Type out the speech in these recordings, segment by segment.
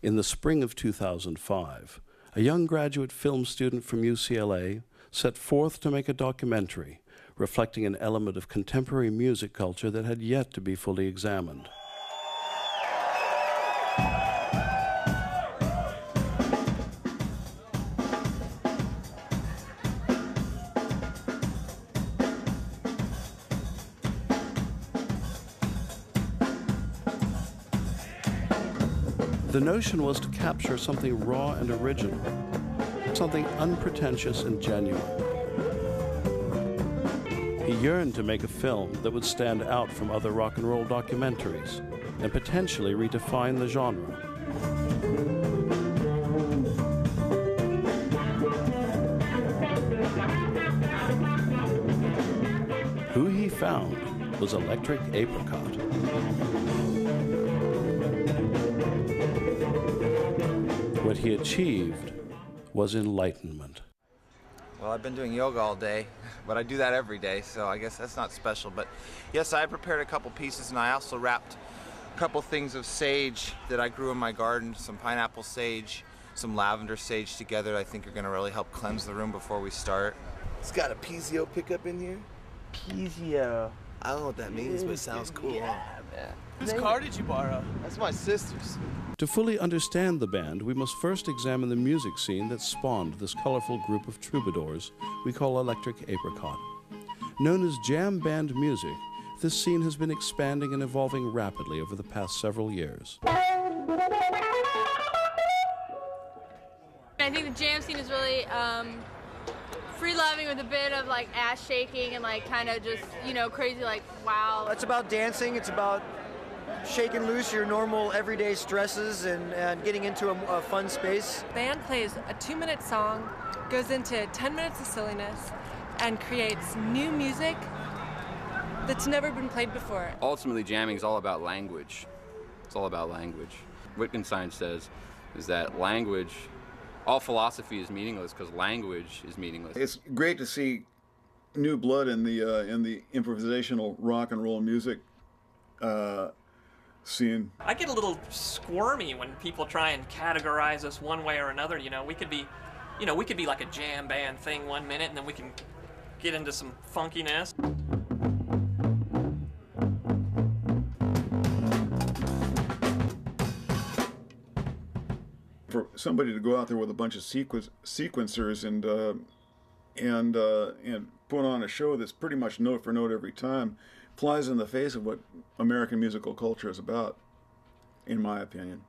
In the spring of 2005, a young graduate film student from UCLA set forth to make a documentary reflecting an element of contemporary music culture that had yet to be fully examined. The notion was to capture something raw and original, something unpretentious and genuine. He yearned to make a film that would stand out from other rock and roll documentaries and potentially redefine the genre. Who he found was Electric Apricot. What he achieved was enlightenment. Well, I've been doing yoga all day, but I do that every day, so I guess that's not special. But yes, I prepared a couple pieces, and I also wrapped a couple things of sage that I grew in my garden, some pineapple sage, some lavender sage together. I think are going to really help cleanse the room before we start. It's got a Pizio pickup in here. Pizio. I don't know what that means, but it sounds cool. Yeah, man. Whose car did you borrow? That's my sister's. To fully understand the band, we must first examine the music scene that spawned this colorful group of troubadours we call Electric Apricot. Known as jam band music, this scene has been expanding and evolving rapidly over the past several years. I think the jam scene is really free-loving with a bit of like ass shaking and like kind of just, you know, crazy like wow. It's about dancing. It's about shaking loose your normal everyday stresses and getting into a fun space. The band plays a 2-minute song, goes into 10 minutes of silliness, and creates new music that's never been played before. Ultimately, jamming is all about language. It's all about language. Wittgenstein says is that language, all philosophy is meaningless because language is meaningless. It's great to see new blood in the improvisational rock and roll music scene. I get a little squirmy when people try and categorize us one way or another. You know, we could be like a jam band thing one minute, and then we can get into some funkiness. For somebody to go out there with a bunch of sequencers and put on a show that's pretty much note for note every time flies in the face of what American musical culture is about, in my opinion.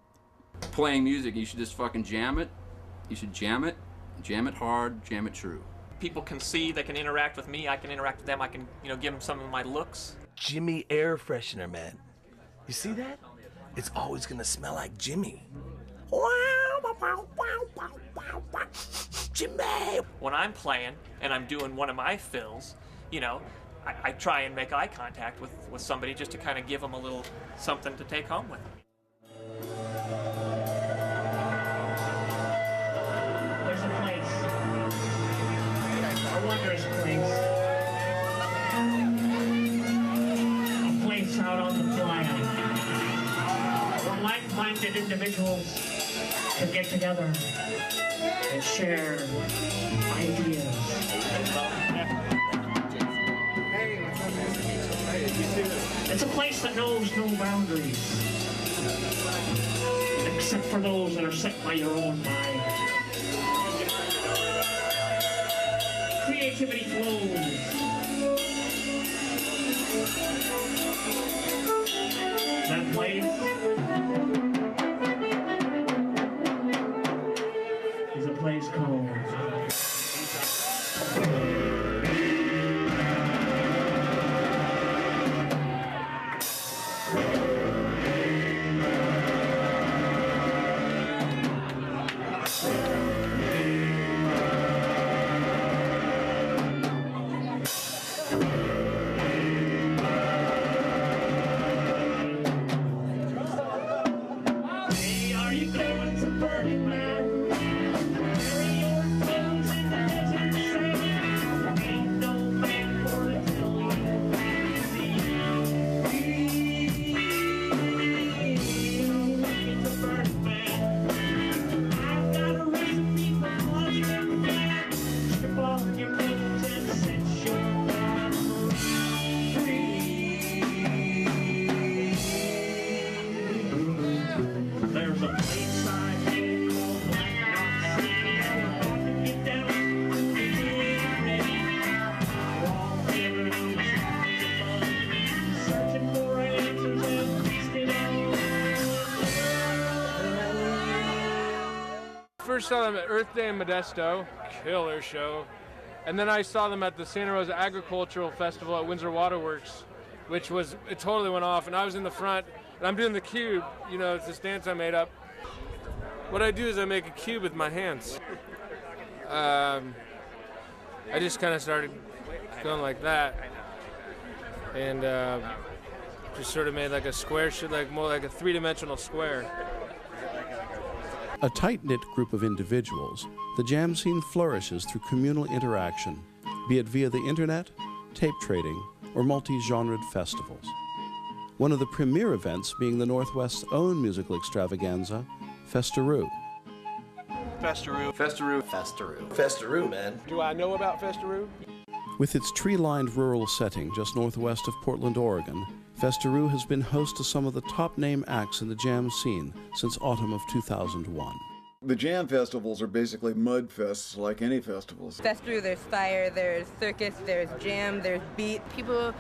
Playing music, you should just fucking jam it. You should jam it hard, jam it true. People can see, they can interact with me, I can interact with them, I can, you know, give them some of my looks. Jimmy air freshener, man. You see that? It's always gonna smell like Jimmy. Jimmy! When I'm playing and I'm doing one of my fills, you know, I try and make eye contact with somebody just to kind of give them a little something to take home with them. There's a place, a wondrous place, a place out on the planet where like-minded individuals can get together and share ideas. It's a place that knows no boundaries, except for those that are set by your own mind. Creativity flows. That place is a place called first saw them at Earth Day in Modesto, killer show. And then I saw them at the Santa Rosa Agricultural Festival at Windsor Waterworks, which was, it totally went off. And I was in the front, and I'm doing the cube. You know, it's this dance I made up. What I do is I make a cube with my hands. I just kind of started going like that. And just sort of made like a square, like more like a three-dimensional square. A tight-knit group of individuals, the jam scene flourishes through communal interaction, be it via the internet, tape trading, or multi-genred festivals. One of the premier events being the Northwest's own musical extravaganza, Festaroo. Festaroo. Festaroo. Festaroo. Festaroo, man. Do I know about Festaroo? With its tree-lined rural setting just northwest of Portland, Oregon, Festaroo has been host to some of the top-name acts in the jam scene since autumn of 2001. The jam festivals are basically mud fests like any festivals. Festaroo, there's fire, there's circus, there's jam, there's beat. People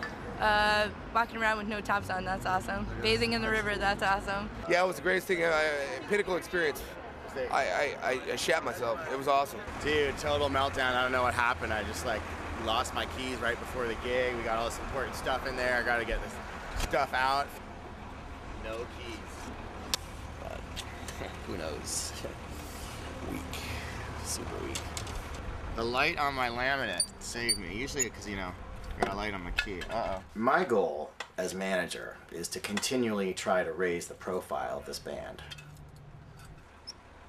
walking around with no tops on, that's awesome. Bathing in the river, that's awesome. Yeah, it was the greatest thing, pinnacle experience. I shat myself. It was awesome. Dude, total meltdown. I don't know what happened. I just lost my keys right before the gig. We got all this important stuff in there. I got to get this stuff out. No keys. But who knows? Weak. Super weak. The light on my laminate saved me. Usually, because, I got a light on my key. My goal as manager is to continually try to raise the profile of this band.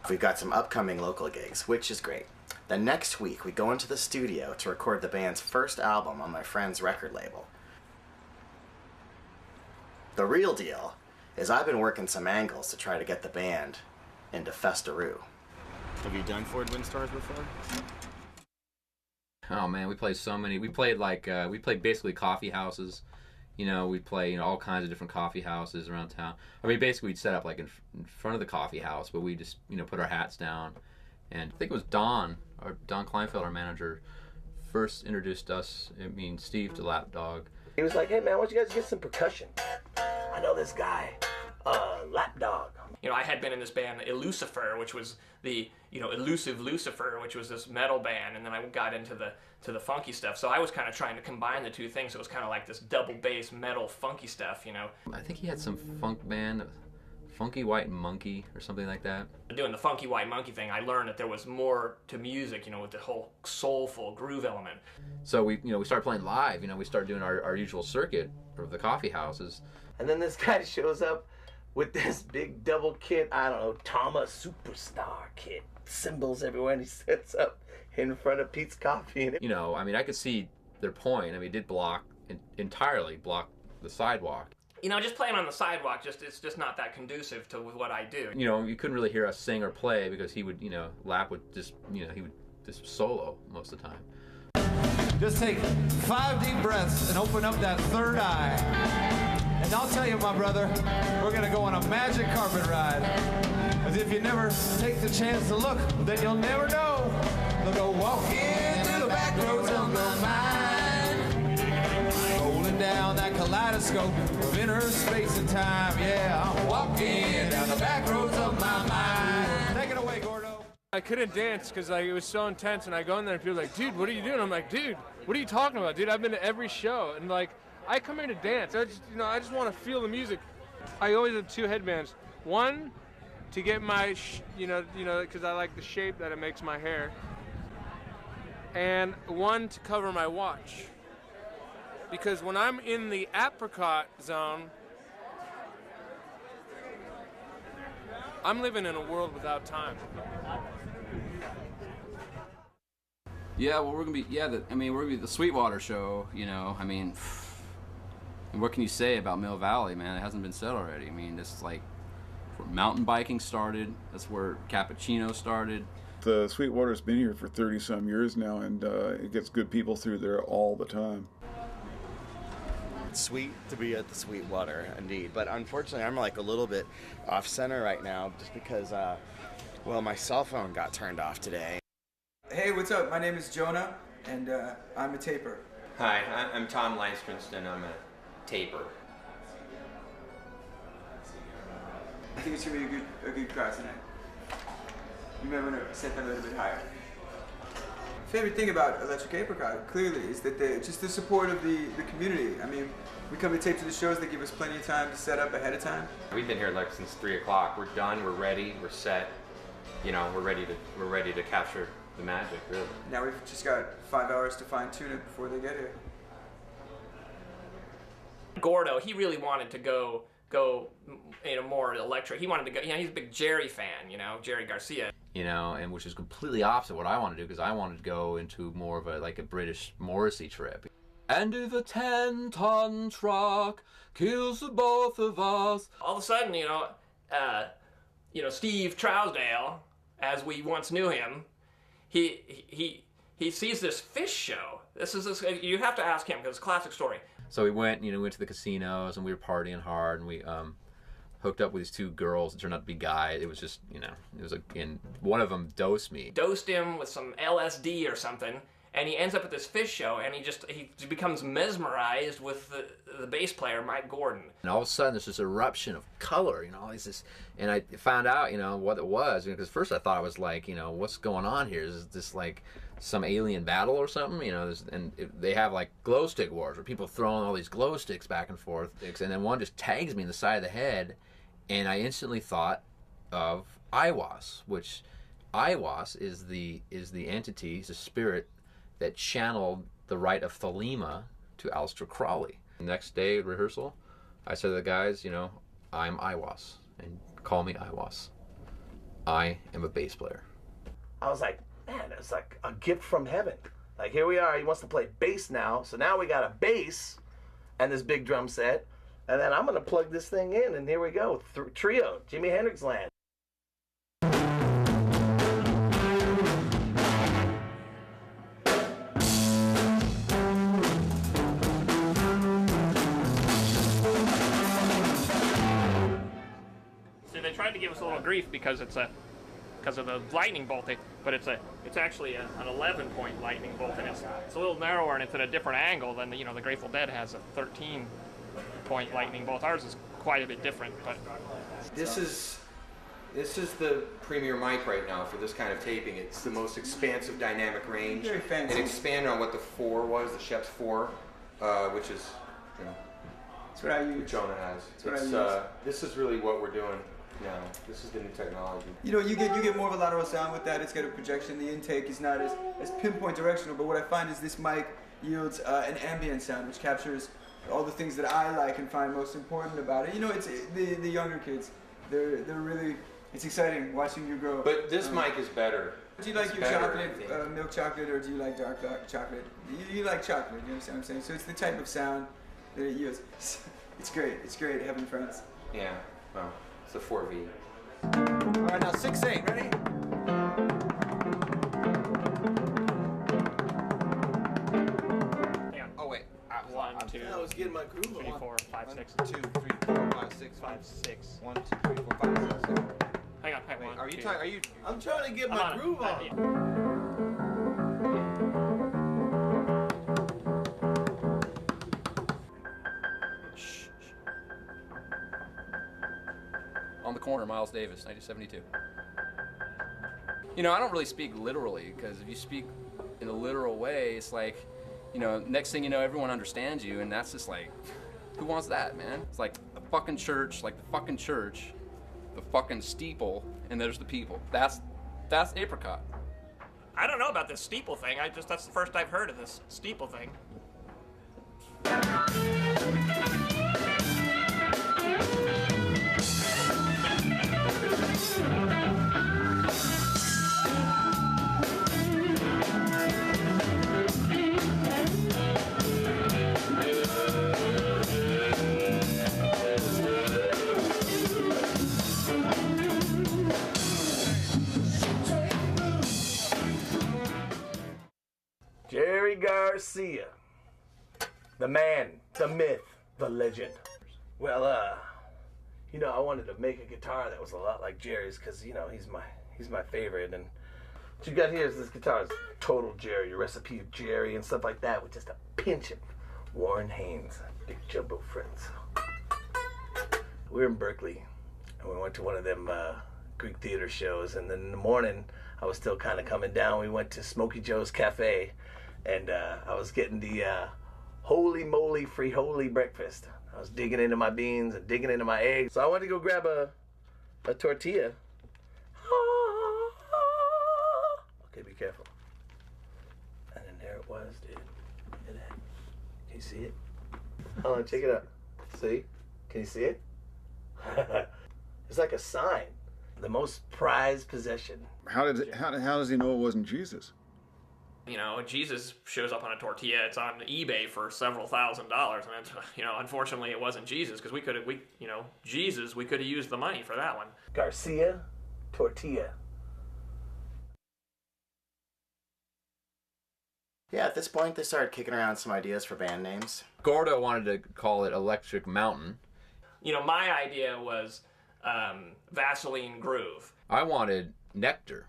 We've got some upcoming local gigs, which is great. The next week, we go into the studio to record the band's first album on my friend's record label. The real deal is I've been working some angles to try to get the band into Festaroo. Have you done Ford Windstars before? Oh man, we played so many. We played basically coffee houses. We'd play all kinds of different coffee houses around town. I mean, basically we'd set up like in front of the coffee house, but we just put our hats down. And I think it was Don Kleinfeld, our manager, first introduced us, Steve, to Lapdog. He was like, hey man, why don't you guys get some percussion? I know this guy, Lapdog. I had been in this band, Elucifer, which was the, Elusive Lucifer, which was this metal band, and then I got into the funky stuff. So I was kind of trying to combine the two things. So it was kind of like this double bass metal funky stuff, I think he had some funk band, Funky White Monkey or something like that. Doing the Funky White Monkey thing, I learned that there was more to music, with the whole soulful groove element. So we started playing live. We started doing our usual circuit of the coffee houses. And then this guy shows up with this big double kit, I don't know, Tama Superstar kit, cymbals everywhere, and he sits up in front of Pete's Coffee. And I could see their point. It did entirely block the sidewalk. Just playing on the sidewalk, it's just not that conducive to what I do. You couldn't really hear us sing or play because he would, Lap would just, he would just solo most of the time. Just take 5 deep breaths and open up that third eye. And I'll tell you, my brother, we're going to go on a magic carpet ride. As if you never take the chance to look, then you'll never know. They'll go walking through the back roads of my mind. Rolling down that kaleidoscope of inner space and time. Yeah, I'm walking down the back roads of my mind. Take it away, Gordo. I couldn't dance because it was so intense, and I go in there and people are like, dude, what are you doing? I'm like, dude, what are you talking about, dude? I've been to every show, and I come here to dance. I just want to feel the music. I always have 2 headbands. One, to get my, because I like the shape that it makes my hair. And one to cover my watch. Because when I'm in the Apricot zone, I'm living in a world without time. Yeah, well, we're gonna be we're gonna be the Sweetwater show. And what can you say about Mill Valley, man? It hasn't been said already. This is where mountain biking started. That's where Cappuccino started. The Sweetwater's been here for 30-some years now, and it gets good people through there all the time. It's sweet to be at the Sweetwater, indeed. But unfortunately, I'm a little bit off-center right now just because, my cell phone got turned off today. Hey, what's up? My name is Jonah, and I'm a taper. Hi, I'm Tom Langstrenston. I'm a taper. I think it's gonna be a good crowd tonight. you might want to set that a little bit higher. Favorite thing about Electric Apricot, clearly, is that just the support of the community. I mean, we come to tape to the shows, they give us plenty of time to set up ahead of time. We've been here like since 3 o'clock. We're done, we're ready, we're set. You know, we're ready to capture the magic, really. Now we've just got 5 hours to fine tune it before they get here. Gordo, he really wanted to go more electric. He wanted to go, he's a big Jerry fan, Jerry Garcia. And which is completely opposite what I want to do, because I wanted to go into more of a British Morrissey trip. And if a 10-ton truck kills the both of us. All of a sudden, Steve Trousdale, as we once knew him, he sees this fish show. You have to ask him, because it's a classic story. So we went to the casinos, and we were partying hard, and we hooked up with these 2 girls. It turned out to be guys. It was just, and one of them dosed me. Dosed him with some LSD or something, and he ends up at this fish show, and he becomes mesmerized with the bass player, Mike Gordon. And all of a sudden, there's this eruption of color, and I found out, what it was, because first I thought it was like, what's going on here? Is this like some alien battle or something? They have like glow stick wars where people throwing all these glow sticks back and forth, and then one just tags me in the side of the head, and I instantly thought of Aiwass, which Aiwass is the entity, is a spirit that channeled the rite of Thelema to Aleister Crowley. The next day at rehearsal, I said to the guys, I'm Aiwass, and call me Aiwass. I am a bass player. I was like, man, it's like a gift from heaven. Like, here we are, he wants to play bass now, so now we got a bass and this big drum set, and then I'm gonna plug this thing in, and here we go, trio, Jimi Hendrix land. They tried to give us a little grief because of the lightning bolt, but it's actually an 11-point lightning bolt, and it's a little narrower, and it's at a different angle than the Grateful Dead has a 13-point lightning bolt. Ours is quite a bit different, but this is the premier mic right now for this kind of taping. It's the most expansive dynamic range. Very fancy. It expanded on what the 4 was, the Shep's 4, which is that's what I use. Jonah has. This is really what we're doing. Yeah, this is the new technology. You get more of a lateral sound with that. It's got a projection. The intake is not as pinpoint directional, but what I find is this mic yields an ambient sound, which captures all the things that I like and find most important about it. It's the younger kids. They're really, it's exciting watching you grow. But this mic is better. Do you like your chocolate, milk chocolate, or do you like dark chocolate? You like chocolate, you understand what I'm saying? So it's the type of sound that it yields. It's great. It's great having friends. Yeah, well, it's a 4V. All right, now 6/8, ready? Hang on. Oh, wait. 1, 2, I was getting my groove 3, on. 4, 5, 6. 2, 3, 4, 5, 6, 5, 6. 1, 2, 3, 4, 5, 6, 7. Hang on. Wait, One, are you two. talking? Are you? I'm trying to get my groove on. On the Corner, Miles Davis, 1972. I don't really speak literally, because if you speak in a literal way, it's like, next thing you know, everyone understands you, and that's just like, who wants that, man? It's like the fucking church, the fucking steeple, and there's the people. That's Apricot. I don't know about this steeple thing. That's the first I've heard of this steeple thing. Jerry Garcia, the man, the myth, the legend. Well, I wanted to make a guitar that was a lot like Jerry's, because he's my favorite. And what you got here is this guitar is total Jerry, your recipe of Jerry and stuff like that, with just a pinch of Warren Haynes, big jumbo friends. We were in Berkeley, and we went to one of them Greek theater shows, and then in the morning I was still kind of coming down. We went to Smokey Joe's Cafe, and I was getting the holy moly frijoles breakfast. I was digging into my beans and digging into my eggs. So I went to go grab a tortilla. Okay, be careful. And then there it was, dude. Look at that. Can you see it? Hold on, check it out. See? Can you see it? It's like a sign. The most prized possession. How does he know it wasn't Jesus? You know, Jesus shows up on a tortilla. It's on eBay for several $1,000s, and it's, you know, unfortunately, it wasn't Jesus because we could have used the money for that one. Garcia tortilla. Yeah, at this point, they started kicking around some ideas for band names. Gordo wanted to call it Electric Mountain. You know, my idea was Vaseline Groove. I wanted Nectar,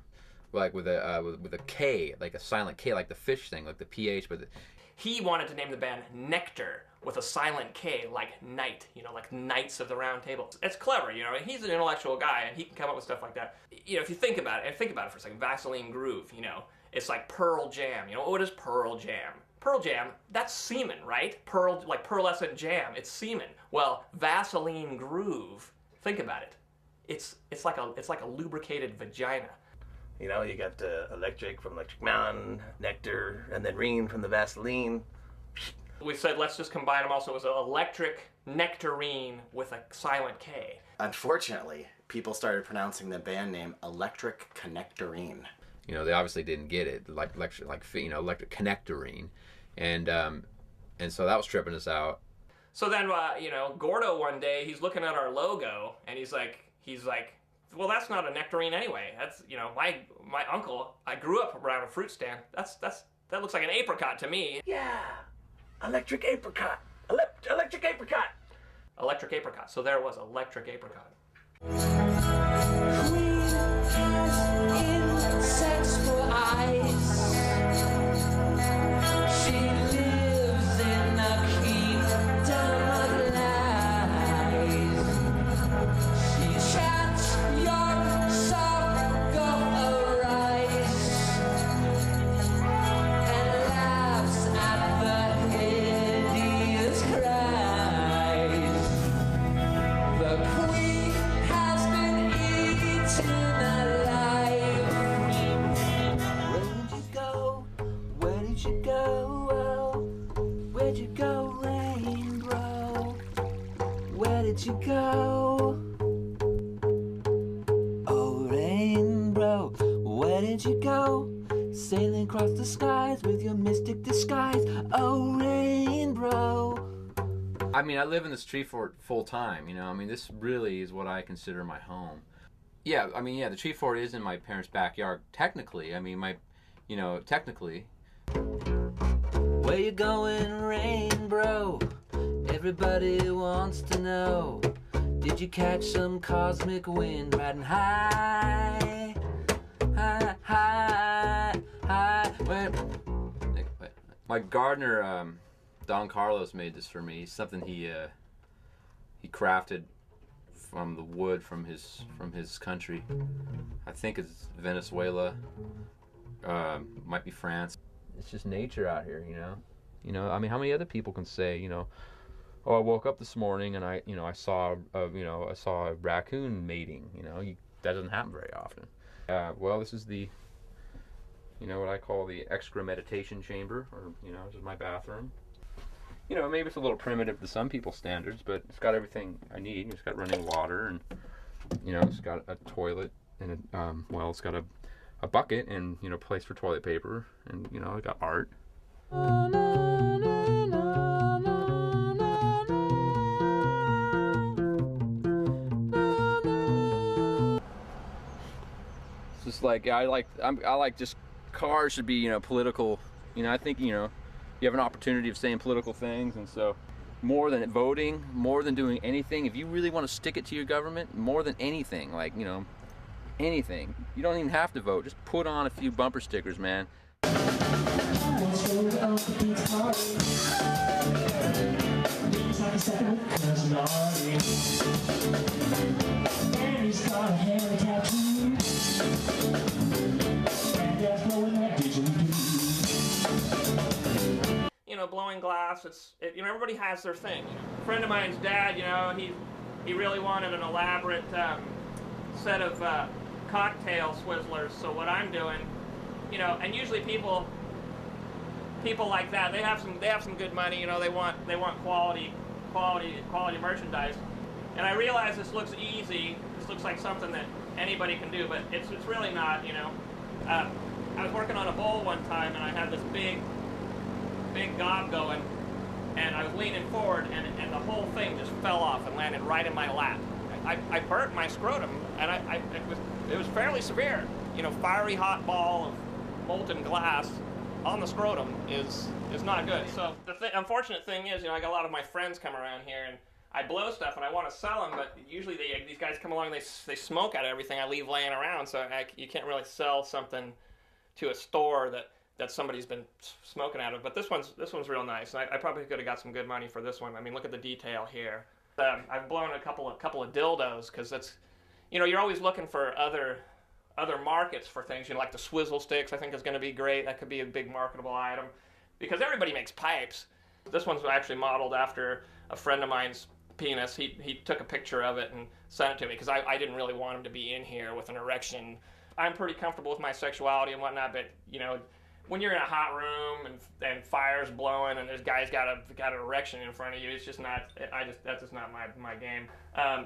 like with a K, like a silent K, like the fish thing, like the PH. But he wanted to name the band Nectar with a silent K, like night. You know, like Knights of the Round Table. It's clever, you know. He's an intellectual guy, and he can come up with stuff like that. You know, if you think about it, for a second. Vaseline Groove. You know, it's like Pearl Jam. You know, what is Pearl Jam? Pearl Jam, that's semen, right? Like pearlescent jam, it's semen. Well, Vaseline Groove, think about it. It's like a lubricated vagina. You know, you got the electric from Electric Mountain, Nectar, and then Reen from the Vaseline. We said let's just combine them also as an electric nectarine with a silent K. Unfortunately, people started pronouncing the band name Electric Connectorine. You know, they obviously didn't get it, electric connectorine, and so that was tripping us out. So then, you know, Gordo one day he's looking at our logo and he's like, well, that's not a nectarine anyway. That's, you know, my uncle. I grew up around a fruit stand. That looks like an apricot to me. Yeah, electric apricot. Electric apricot. Electric apricot. So there it was, electric apricot. Sexual eyes. She lives in a kingdom of lies. She chants your song of arise and laughs at the hideous cries. The queen has been eaten alive. Where'd you go? Where'd you go, Rainbow? Where did you go? Oh, Rainbow, where did you go? Sailing across the skies with your mystic disguise. Oh, Rainbow. I mean, I live in this tree fort full time, you know. I mean, this really is what I consider my home. Yeah, I mean, yeah, the tree fort is in my parents' backyard. Technically, I mean, technically. Where you going, Rainbow? Everybody wants to know. Did you catch some cosmic wind riding high? High, high, high. Wait. My gardener, Don Carlos, made this for me. It's something he crafted from the wood from his country. I think it's Venezuela. Might be France. It's just nature out here, you know. You know, I mean, how many other people can say, you know, oh, I woke up this morning and I saw a raccoon mating. You know, that doesn't happen very often. Well, this is the, you know, what I call the extra meditation chamber, or, you know, this is my bathroom. You know, maybe it's a little primitive to some people's standards, but it's got everything I need. It's got running water, and, you know, it's got a toilet, and it's got a bucket, and, you know, place for toilet paper, and, you know, I got art. It's just like I like just cars should be, you know, political. You know, I think, you know, you have an opportunity of saying political things, and so more than voting, more than doing anything, if you really want to stick it to your government, more than anything, like, you know, anything, you don't even have to vote. Just put on a few bumper stickers, man. He's got a hair tattoo. You know, blowing glass, you know, everybody has their thing. A friend of mine's dad, you know, he really wanted an elaborate set of cocktail swizzlers. So what I'm doing, you know, and usually people like that, they have some good money, you know, they want quality merchandise. And I realize this looks easy, this looks like something that anybody can do, but it's really not, you know. I was working on a bowl one time and I had this big gob going, and I was leaning forward, and the whole thing just fell off and landed right in my lap. I burnt my scrotum, and it was fairly severe. You know, fiery hot ball of molten glass on the scrotum is not good. So the unfortunate thing is, you know, I got a lot of my friends come around here, and I blow stuff and I want to sell them, but usually these guys come along and they smoke out of everything I leave laying around, so you can't really sell something to a store that somebody's been smoking out of. But this one's real nice, and I probably could have got some good money for this one. I mean, look at the detail here. I've blown a couple of dildos, because that's, you know, you're always looking for other markets for things. You know, like the swizzle sticks, I think is going to be great. That could be a big marketable item, because everybody makes pipes. This one's actually modeled after a friend of mine's penis. He took a picture of it and sent it to me, because I didn't really want him to be in here with an erection. I'm pretty comfortable with my sexuality and whatnot, but, you know, when you're in a hot room and fire's blowing and this guy's got an erection in front of you, it's just not. That's just not my game.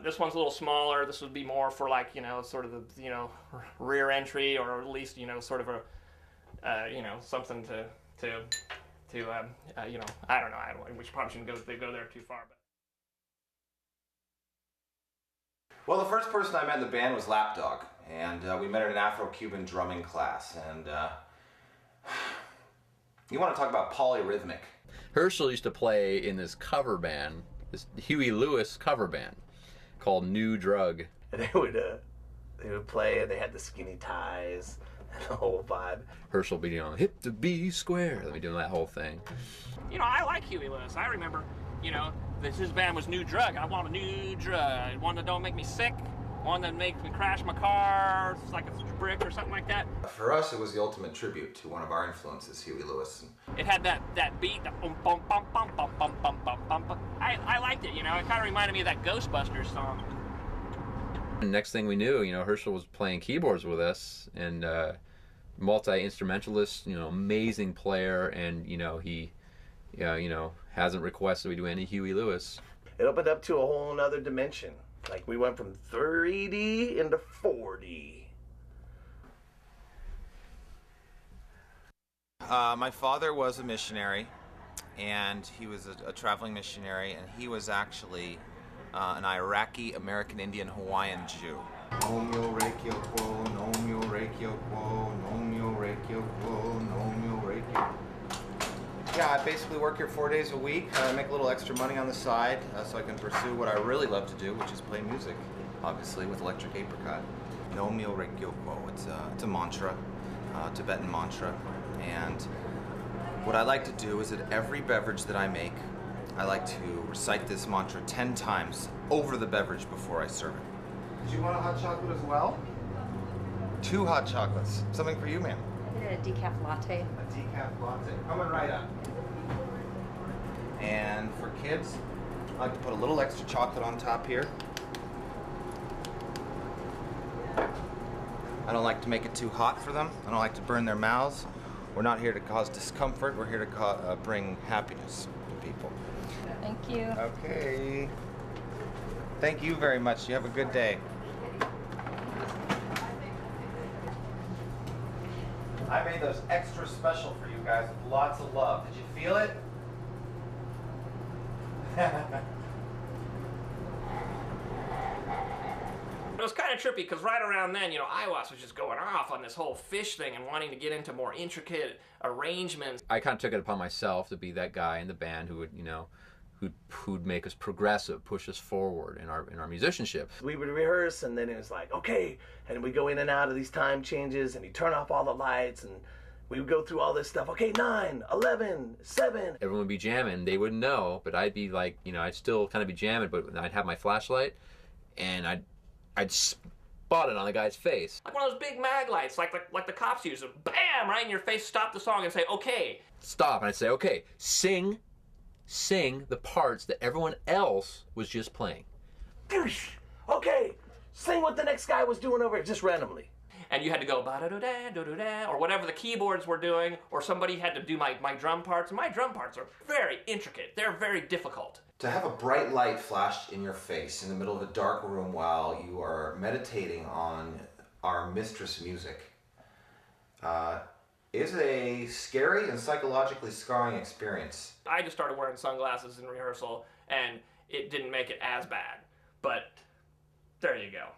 This one's a little smaller. This would be more for, like, you know, sort of the, you know, rear entry, or at least, you know, sort of a you know, something to you know, I don't know. We probably shouldn't go there too far. But. Well, the first person I met in the band was Lapdog, and we met at an Afro-Cuban drumming class, and you want to talk about polyrhythmic. Herschel used to play in this cover band, this Huey Lewis cover band called New Drug. And they would play, and they had the skinny ties and the whole vibe. Herschel be, you know, hip to B square. They'd be doing that whole thing. You know, I like Huey Lewis. I remember, you know, his band was New Drug. I want a new drug. One that don't make me sick. One that makes me crash my car, it's like a brick or something like that. For us, it was the ultimate tribute to one of our influences, Huey Lewis. It had that beat, the bum bum bum bum bum bum bum bum bum. I liked it, you know. It kind of reminded me of that Ghostbusters song. And next thing we knew, you know, Herschel was playing keyboards with us, and multi-instrumentalist, you know, amazing player, and, you know, he, you know, hasn't requested we do any Huey Lewis. It opened up to a whole nother dimension. Like, we went from 3D into 4D. My father was a missionary, and he was a traveling missionary, and he was actually an Iraqi, American Indian, Hawaiian Jew. Nomyo Reikyo Kwo, Nomyo Reikyo Kwo, Nomyo Reikyo Kwo, Nomyo Reikyo. Yeah, I basically work here 4 days a week. I make a little extra money on the side so I can pursue what I really love to do, which is play music, obviously, with electric apricot. Nomyo Reikyo Kwo. It's a mantra, Tibetan mantra. And what I like to do is at every beverage that I make, I like to recite this mantra 10 times over the beverage before I serve it. Did you want a hot chocolate as well? 2 hot chocolates. Something for you, ma'am. A decaf latte. A decaf latte. Coming right up. And for kids, I like to put a little extra chocolate on top here. I don't like to make it too hot for them. I don't like to burn their mouths. We're not here to cause discomfort. We're here to bring happiness to people. Thank you. Okay. Thank you very much. You have a good day. I made those extra special for you guys with lots of love. Did you feel it? It was kind of trippy, because right around then, you know, Iwas was just going off on this whole fish thing and wanting to get into more intricate arrangements. I kind of took it upon myself to be that guy in the band who would, you know, who'd make us progressive, push us forward in our musicianship. We would rehearse, and then it was like, okay, and we go in and out of these time changes, and he'd turn off all the lights, and we would go through all this stuff. Okay, 9, 11, 7. Everyone would be jamming. They wouldn't know, but I'd be like, you know, I'd still kind of be jamming, but I'd have my flashlight, and I'd bought it on the guy's face. Like one of those big mag lights, like the cops use. Bam! Right in your face, stop the song and say, okay. Stop, and I'd say, okay, sing the parts that everyone else was just playing. Okay, sing what the next guy was doing over it, just randomly. And you had to go ba-da-da-da-da-da, or whatever the keyboards were doing, or somebody had to do my drum parts. My drum parts are very intricate. They're very difficult. To have a bright light flashed in your face in the middle of a dark room while you are meditating on our mistress music is a scary and psychologically scarring experience. I just started wearing sunglasses in rehearsal, and it didn't make it as bad. But there you go.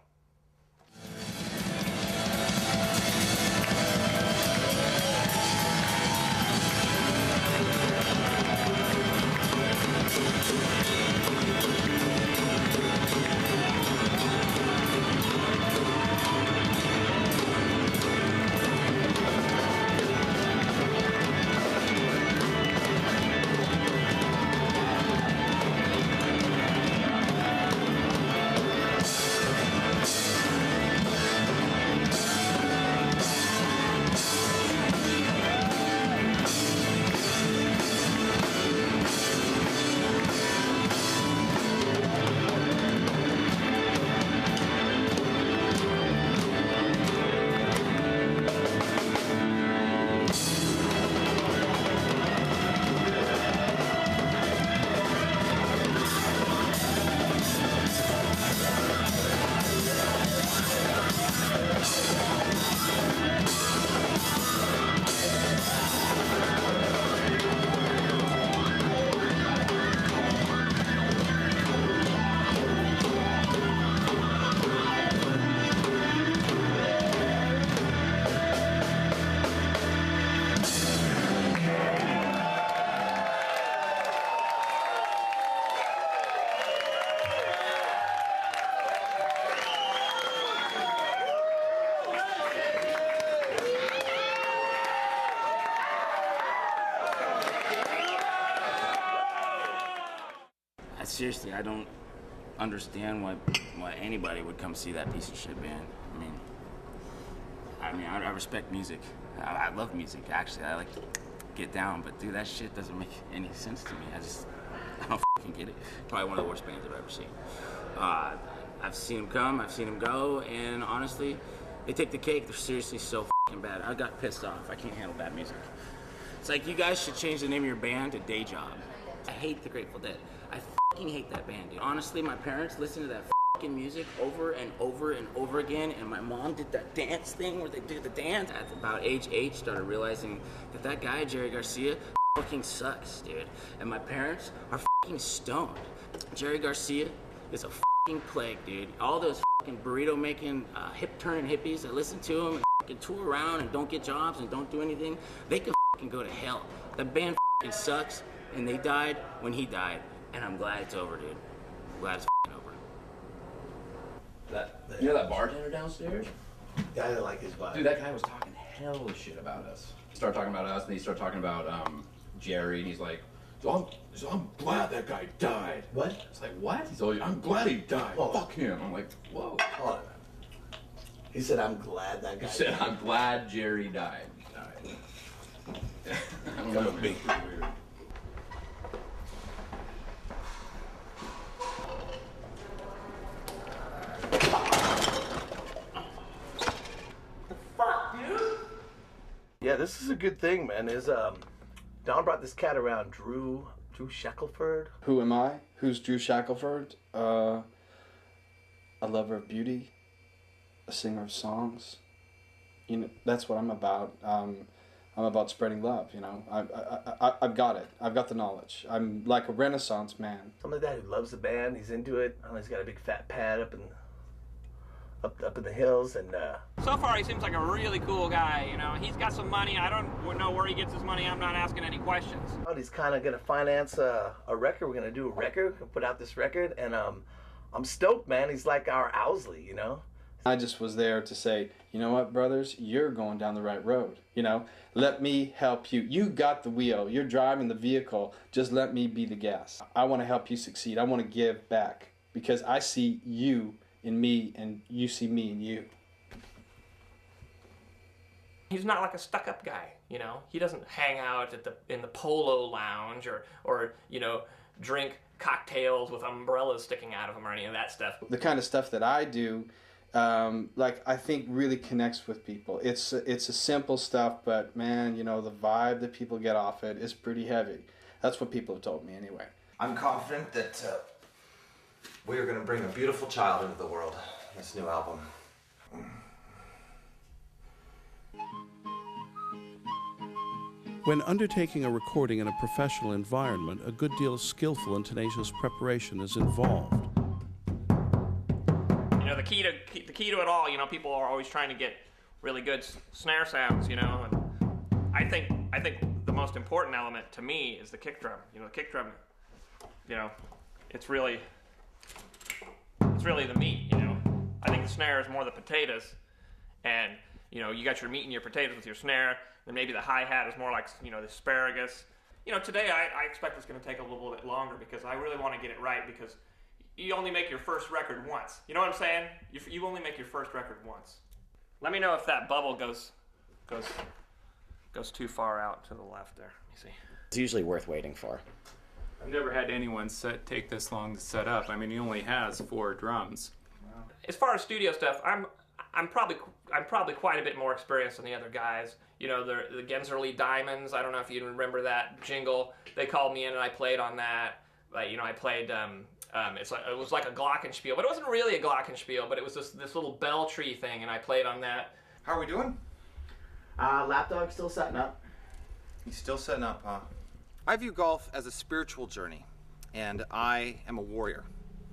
Seriously, I don't understand why anybody would come see that piece of shit band. I mean, I respect music. I love music, actually. I like to get down, but dude, that shit doesn't make any sense to me. I don't fucking get it. Probably one of the worst bands I've ever seen. I've seen them come, I've seen them go, and honestly, they take the cake. They're seriously so fucking bad. I got pissed off. I can't handle bad music. It's like you guys should change the name of your band to Day Job. I hate the Grateful Dead. I fucking hate that band, dude. Honestly, my parents listened to that fucking music over and over and over again, and my mom did that dance thing where they do the dance. At about age 8, started realizing that guy, Jerry Garcia, fucking sucks, dude. And my parents are fucking stoned. Jerry Garcia is a fucking plague, dude. All those fucking burrito-making, hip-turning hippies that listen to him and fucking tour around and don't get jobs and don't do anything, they can fucking go to hell. That band fucking sucks, and they died when he died. And I'm glad it's over, dude. I'm glad it's over. You know that bartender downstairs? Yeah, I like his vibe. Dude, that guy was talking hell of shit about us. He started talking about us, and he started talking about Jerry, and he's like, so I'm glad that guy died. What? It's like, what? He's like, I'm glad he died. Oh. Fuck him. I'm like, whoa. Hold on. He said, I'm glad that guy died. He said, I'm glad Jerry died. I don't know, man. Weird. Yeah, this is a good thing, man. Don brought this cat around, Drew Shackelford. Who am I? Who's Drew Shackelford? A lover of beauty, a singer of songs. You know, that's what I'm about. I'm about spreading love. You know, I've got it. I've got the knowledge. I'm like a Renaissance man. Something like that who loves the band. He's into it. I don't know, he's got a big fat pad up in the hills, and So far, he seems like a really cool guy. You know, he's got some money. I don't know where he gets his money. I'm not asking any questions. He's kind of gonna finance a record. We're gonna do a record. We'll put out this record, and I'm stoked, man. He's like our Owsley, you know. I just was there to say, you know what, brothers, you're going down the right road. You know, let me help you. You got the wheel. You're driving the vehicle. Just let me be the gas. I want to help you succeed. I want to give back because I see you in me, and you see me in you. He's not like a stuck-up guy, you know. He doesn't hang out in the polo lounge or you know, drink cocktails with umbrellas sticking out of him or any of that stuff. The kind of stuff that I do, like, I think really connects with people. It's a simple stuff, but man, you know, the vibe that people get off it is pretty heavy. That's what people have told me anyway. I'm confident that we are going to bring a beautiful child into the world in this new album. When undertaking a recording in a professional environment, a good deal of skillful and tenacious preparation is involved. You know, the key to it all, you know, people are always trying to get really good snare sounds, you know, and I think the most important element to me is the kick drum. You know, the kick drum, you know, it's really the meat, you know. I think the snare is more the potatoes, and you know, you got your meat and your potatoes with your snare, and maybe the hi-hat is more like, you know, the asparagus. You know, today I expect it's going to take a little bit longer because I really want to get it right, because you only make your first record once. You know what I'm saying? You only make your first record once. Let me know if that bubble goes too far out to the left there. Let me see. It's usually worth waiting for. I've never had anyone take this long to set up. I mean, he only has 4 drums. Wow. As far as studio stuff, I'm probably quite a bit more experienced than the other guys. You know, the Genslerly Diamonds. I don't know if you remember that jingle. They called me in and I played on that. You know, I played. It was like a glockenspiel, but it wasn't really a glockenspiel. But it was this little bell tree thing, and I played on that. How are we doing? Lapdog's still setting up. He's still setting up, huh? I view golf as a spiritual journey, and I am a warrior,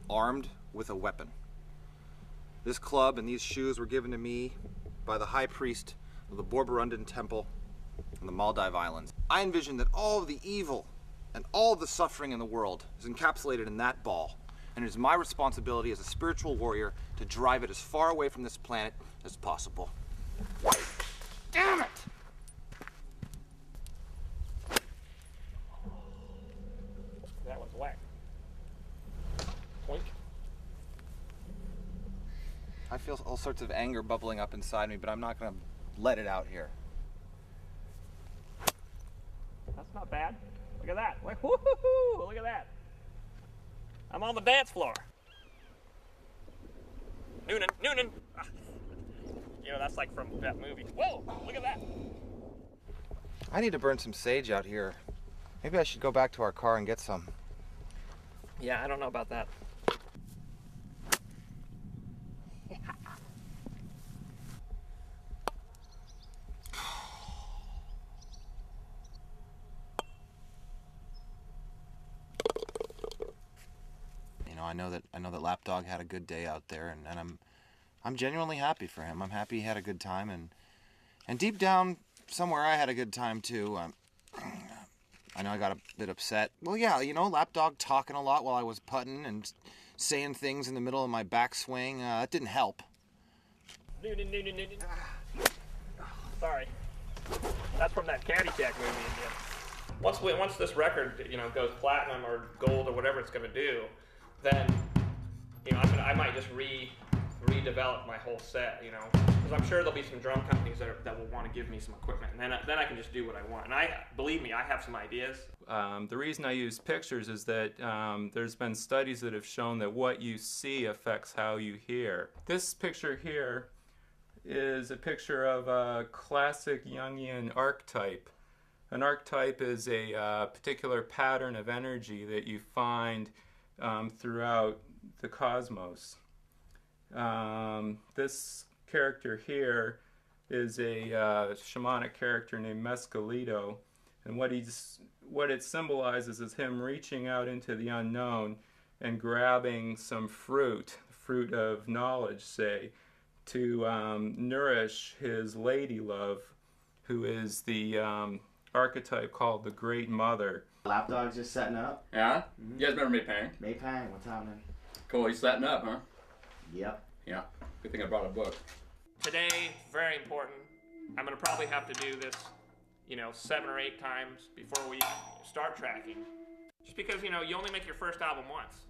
armed with a weapon. This club and these shoes were given to me by the high priest of the Borborundan Temple on the Maldive Islands. I envision that all of the evil and all of the suffering in the world is encapsulated in that ball, and it is my responsibility as a spiritual warrior to drive it as far away from this planet as possible. Damn it! That one's whack. Point. I feel all sorts of anger bubbling up inside me, but I'm not going to let it out here. That's not bad. Look at that. Like, woo-hoo-hoo! Look at that. I'm on the dance floor. Noonan. Ah. You know, that's like from that movie. Whoa, look at that. I need to burn some sage out here. Maybe I should go back to our car and get some. Yeah, I don't know about that. I know that Lapdog had a good day out there, and I'm genuinely happy for him. I'm happy he had a good time, and deep down somewhere I had a good time too. I know I got a bit upset. Well, yeah, you know, Lapdog talking a lot while I was putting and saying things in the middle of my backswing. That didn't help. Sorry, that's from that Caddyshack movie. Yeah. Once this record, you know, goes platinum or gold or whatever it's going to do, then, you know, I might just redevelop my whole set, you know, because I'm sure there'll be some drum companies that will want to give me some equipment, and then I can just do what I want. And believe me, I have some ideas. The reason I use pictures is that there's been studies that have shown that what you see affects how you hear. This picture here is a picture of a classic Jungian archetype. An archetype is a particular pattern of energy that you find throughout the cosmos. This character here is a shamanic character named Mescalito, and what it symbolizes is him reaching out into the unknown and grabbing some fruit of knowledge, say, to nourish his lady love, who is the archetype called the Great Mother. Lapdog's just setting up. Yeah? You guys remember Maypang? Maypang, what's happening? Cool, he's setting up, huh? Yep. Yeah. Good thing I brought a book. Today, very important. I'm going to probably have to do this, you know, 7 or 8 times before we start tracking. Just because, you know, you only make your first album once.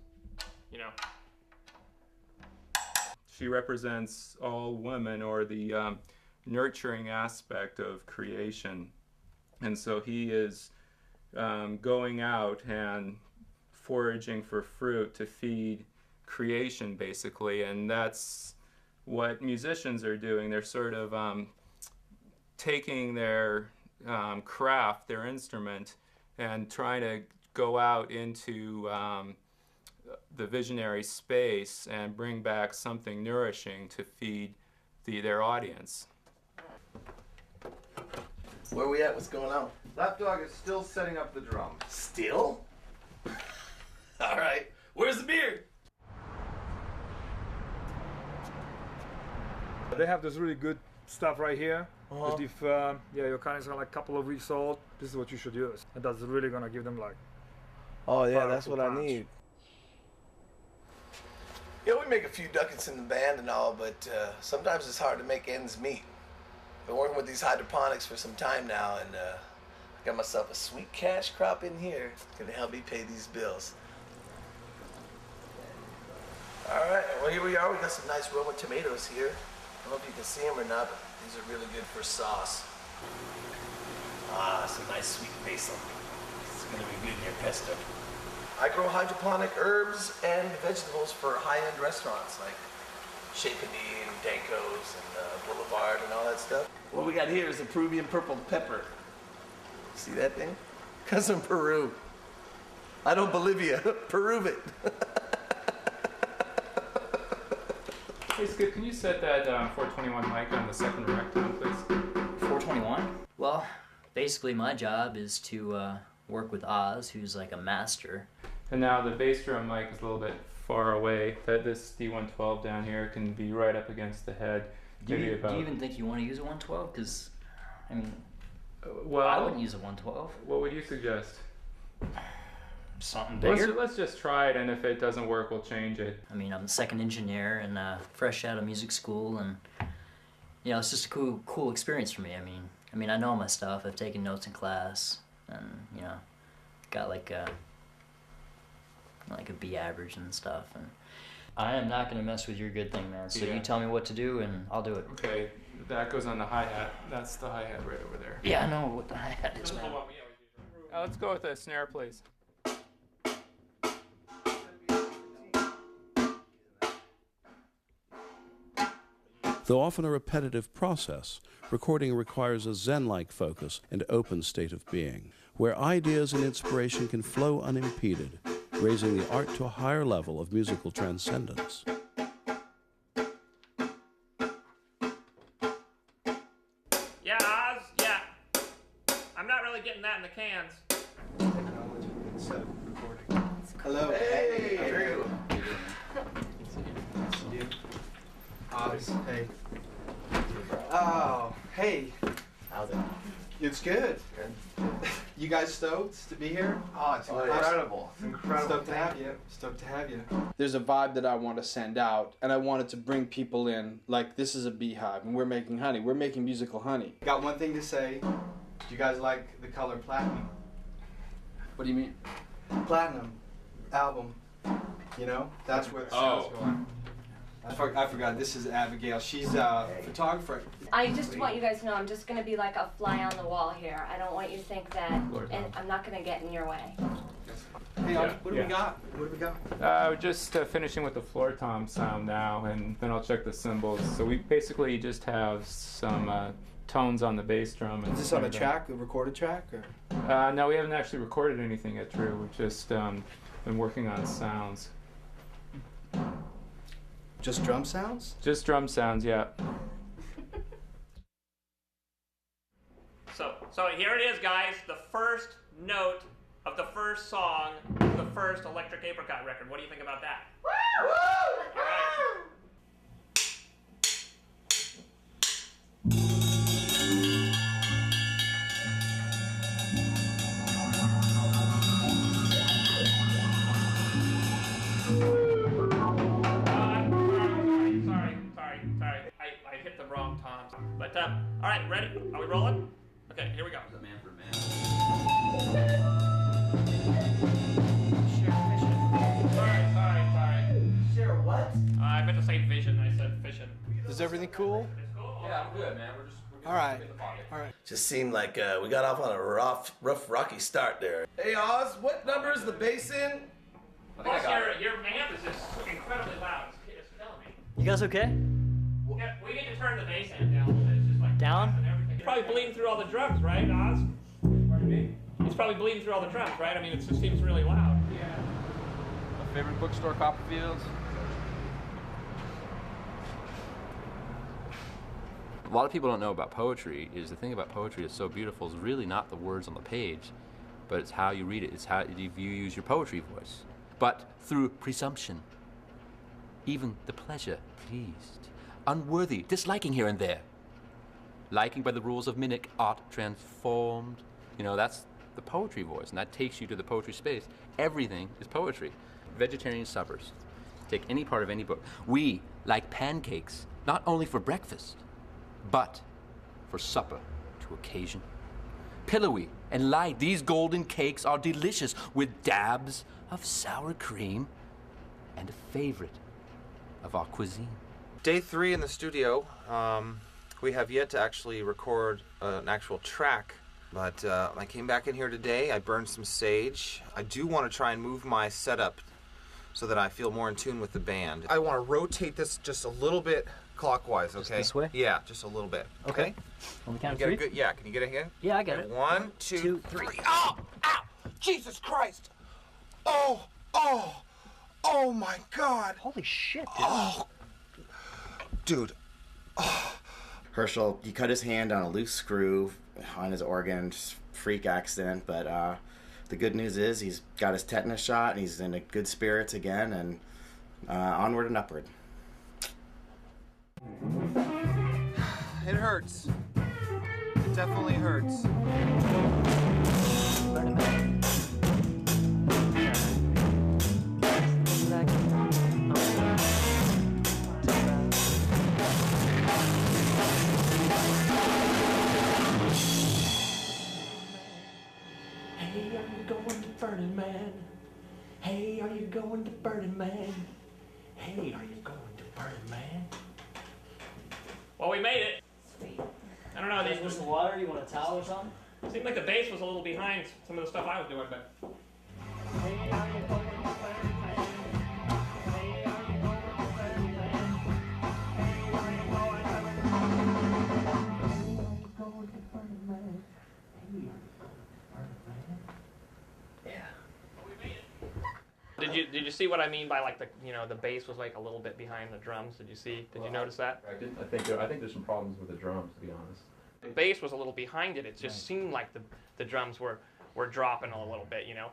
You know. she represents all women, or the nurturing aspect of creation. And so he is going out and foraging for fruit to feed creation, basically. And that's what musicians are doing. They're sort of taking their craft, their instrument, and trying to go out into the visionary space and bring back something nourishing to feed their audience. Where we at? What's going on? Lapdog is still setting up the drum. Still? All right. Where's the beer? They have this really good stuff right here. But if your kinds are like a couple of weeks old, this is what you should use, and that's really gonna give them like. Oh yeah, that's powerful what I punch. need. Yeah, we make a few ducats in the band and all, but sometimes it's hard to make ends meet. Been working with these hydroponics for some time now, and I got myself a sweet cash crop in here. It's gonna help me pay these bills. All right, well here we are. We got some nice Roma tomatoes here. I don't know if you can see them or not, but these are really good for sauce. Some nice sweet basil. It's gonna be good in your pesto. I grow hydroponic herbs and vegetables for high-end restaurants like Chez Panine, Danko's, and Boulevard and all that stuff. What we got here is a Peruvian purple pepper. See that thing? Comes from Peru. I don't Bolivia, Peru it. Hey Skip, can you set that 421 mic on the second rec tone, please? 421? Well, basically my job is to work with Oz, who's like a master. And now the bass drum mic is a little bit far away. This D112 down here can be right up against the head. Do you even think you want to use a 112? Because, I mean, well, I wouldn't use a 112. What would you suggest? Something bigger? Let's just try it, and if it doesn't work, we'll change it. I mean, I'm a second engineer and fresh out of music school, and you know, it's just a cool experience for me. I mean, I know my stuff. I've taken notes in class, and you know, got like a B average and stuff. And I am not gonna mess with your good thing, man. So you tell me what to do, and I'll do it. Okay, that goes on the hi-hat. That's the hi-hat right over there. Yeah, I know what the hi-hat is, man. Let's go with a snare, please. Though often a repetitive process, recording requires a Zen-like focus and open state of being, where ideas and inspiration can flow unimpeded, raising the art to a higher level of musical transcendence. Yeah, Oz, yeah. I'm not really getting that in the cans. Hello. Hey, Drew. Oz, hey. Oh, hey. How's it? It's good. You guys stoked to be here? Oh, it's incredible. It's incredible. Stoked to have you. Stoked to have you. There's a vibe that I want to send out, and I wanted to bring people in. Like, this is a beehive, and we're making honey. We're making musical honey. Got one thing to say. Do you guys like the color platinum? What do you mean? Platinum album. You know? That's where the sound's going. I forgot. This is Abigail. She's a photographer. I just want you guys to know I'm just going to be like a fly on the wall here. I don't want you to think that and I'm not going to get in your way. Hey, what do we got? What do we got? We're just finishing with the floor tom sound now, and then I'll check the cymbals. So we basically just have some tones on the bass drum. And Is this on a track, a recorded track? Or? No, we haven't actually recorded anything yet, Drew. We've just been working on sounds. Just drum sounds? Just drum sounds, yeah. So here it is, guys. The first note of the first song, of the first Electric Apricot record. What do you think about that? Woo! All right. Sorry. I hit the wrong toms. But, all right, ready? Are we rolling? Okay, here we go. The man for man. Sorry. Share what? I meant to say vision. I said Is everything cool? Yeah, I'm good, man. We're All right. All right. Just seemed like we got off on a rough, rocky start there. Hey, Oz, what number is the bass in? Plus, your amp is just incredibly loud. It's killing me. You guys okay? Yeah, we need to turn the bass amp down a little bit. It's just like down. He's probably bleeding through all the drums, right, Oz? Pardon me? He's probably bleeding through all the drums, right? I mean, it just seems really loud. Yeah. My favorite bookstore, Copperfield's. A lot of people don't know about poetry is the thing about poetry is so beautiful is really not the words on the page, but it's how you read it. It's how you use your poetry voice. But through presumption, even the pleasure pleased, unworthy, disliking here and there, liking by the rules of mimic art transformed. You know, that's the poetry voice, and that takes you to the poetry space. Everything is poetry. Vegetarian suppers. Take any part of any book. We like pancakes, not only for breakfast, but for supper to occasion. Pillowy and light, these golden cakes are delicious with dabs of sour cream and a favorite of our cuisine. Day 3 in the studio. We have yet to actually record an actual track, but I came back in here today. I burned some sage. I do want to try and move my setup so that I feel more in tune with the band. I want to rotate this just a little bit clockwise, okay? Just this way? Yeah, just a little bit. Okay. On the count of Can you three? get a good, yeah, can you get it again? Yeah, I got it. 1, 2, 3. Oh! Ow! Jesus Christ! Oh! Oh! Oh my God! Holy shit, dude. Oh! Dude. Oh. Herschel, he cut his hand on a loose screw on his organ, just freak accident, but the good news is he's got his tetanus shot and he's in a good spirits again, and onward and upward. It hurts. It definitely hurts. Hey, are you going to Burning Man? Hey, are you going to Burning Man? Hey, are you going to Burning Man? Well, we made it. Sweet. I don't know. You guys want some water? You want a towel or something? Seemed like the bass was a little behind some of the stuff I was doing, but. Did you see what I mean by like the bass was like a little bit behind the drums? Did you notice that? I think there's some problems with the drums, to be honest. The bass was a little behind it. It just seemed like the drums were dropping a little bit, you know.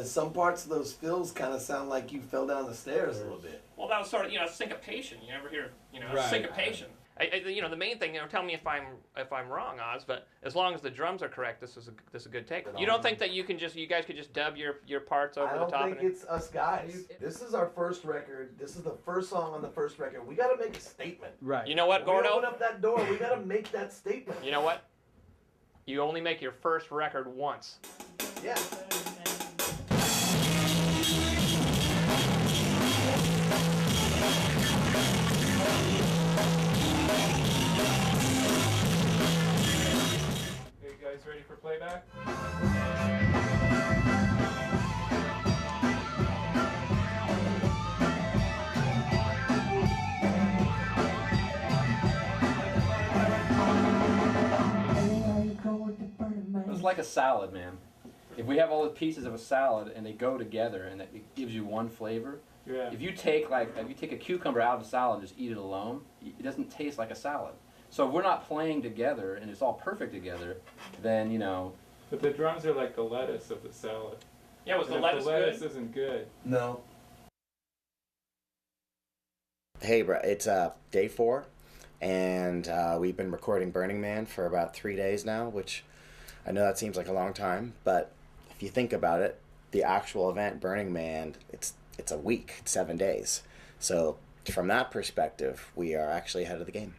Some parts of those fills kind of sound like you fell down the stairs a little bit. Well, that was sort of syncopation. You never hear Right. syncopation. The main thing, tell me if I'm wrong, Oz, but as long as the drums are correct, this is a good take. You don't think that you guys could just dub your parts over the top? I don't think it's us guys. This is our first record. This is the first song on the first record. We got to make a statement. Right. You know what, When we Gordo? open up that door, we got to make that statement. You know what? You only make your first record once. Yeah. You guys ready for playback? It's like a salad, man. If we have all the pieces of a salad and they go together and it gives you one flavor, Yeah. if you take a cucumber out of a salad and just eat it alone, it doesn't taste like a salad. So if we're not playing together and it's all perfect together, then But the drums are like the lettuce of the salad. Yeah, was And the if lettuce the lettuce good? isn't good. No. Hey, bro, it's day 4, and we've been recording Burning Man for about 3 days now, which I know that seems like a long time, but if you think about it, the actual event, Burning Man, it's a week, it's 7 days. So from that perspective, we are actually ahead of the game.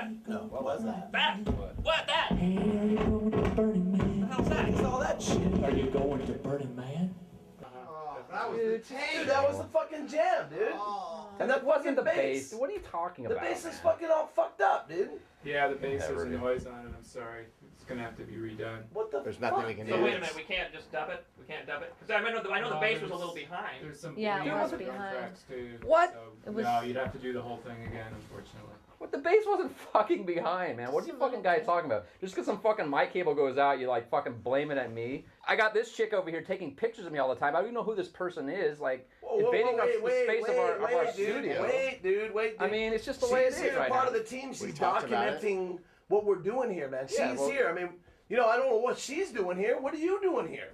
that? No, what was that? That? What? That? Hey, are you going to Burning Man? What the hell's that? It's all that shit. Are you going to Burning Man? Dude, that was the fucking jam, dude. And that wasn't the fucking bass. What are you talking The about? bass is fucking all fucked up, dude. Yeah, the bass Never has a did. noise on it. I'm sorry. It's gonna have to be redone. What the There's nothing we can do. So wait a minute, we can't just dub it? We can't dub it? Because I know the bass was a little behind. There's some Yeah, it bleed was on the drum behind. tracks too. What? So, It was- no, you'd have to do the whole thing again, unfortunately. What, the bass wasn't fucking behind, man. What are you fucking guys talking about? Just because some fucking mic cable goes out, you like fucking blame it at me. I got this chick over here taking pictures of me all the time. I don't even know who this person is. Like, invading the space of our studio. Wait, dude. I mean, it's just the way it is She's here, right part now. of the team. She's talked about it. documenting what we're doing here, man. She's Yeah, well- here. I mean, you know, I don't know what she's doing here. What are you doing here?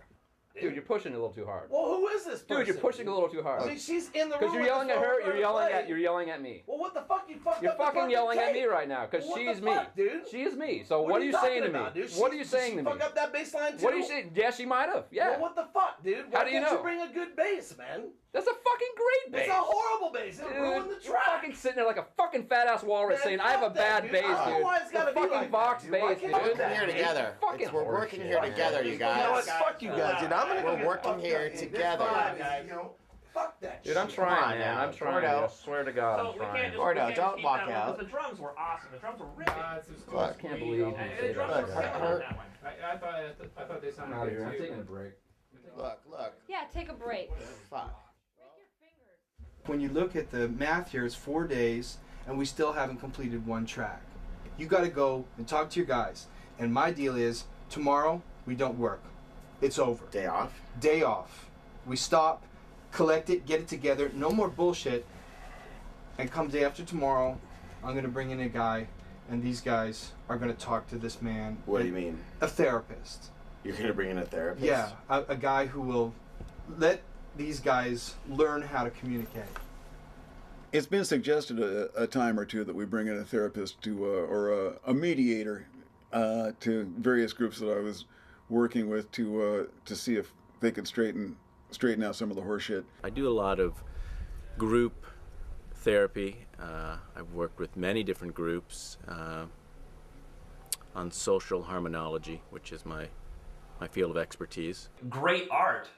Dude, you're pushing it a little too hard. Well, who is this person? Dude, you're pushing a little too hard. I mean, she's in the room. Because you're with yelling the at phone her, trying to you're yelling at me. Well, what the fuck? You fucked You're up the fucking yelling at me tape. right now, because What she's the me. fuck, dude? She is me. So What what are are you you saying to talking me? about, dude? What are you saying to me? Fuck up that bass line too? What are you saying? Yeah, she might have. Yeah. Well, what the fuck, dude? Why How do you can't know? you bring a good bass, man? That's a fucking great bass. It's a horrible bass. It'll ruin the Dude, track. you're fucking sitting there like a fucking fat ass walrus Man, saying I have a fuck that, bad dude. bass, I don't know dude. why it's gotta The be fucking like Vox that, dude. Why bass, can't dude. we do that? Here together. Fucking We're working here together, you You know what? guys. Fuck you guys, dude. I'm gonna go We're get working fucked here up. Hey, together. this vibe is, you know, fuck that Dude, I'm shit. trying, Come on man. now. I'm trying. Gordo. I swear to God, So I'm we can't trying. just, Gordo, we can't don't keep walk that out. Because the drums were awesome. The drums were ripping. I can't believe you And say the drums that. were killing on that one. I thought they sounded I'm out of good here. I'm too. taking a break. Look. Yeah, take a break. Fuck. When you look at the math here, it's 4 days, and we still haven't completed one track. You got to go and talk to your guys. And my deal is, tomorrow we don't work. It's over. Day off. Day off. We stop, collect it, get it together. No more bullshit. And come day after tomorrow, I'm gonna bring in a guy, and these guys are gonna talk to this man. What do you mean? A therapist. You're gonna bring in a therapist? Yeah, a guy who will let these guys learn how to communicate. It's been suggested a time or two that we bring in a therapist to, or a mediator to various groups that I was working with to see if they could straighten out some of the horseshit. I do a lot of group therapy. I've worked with many different groups on social harmonology, which is my field of expertise. Great art,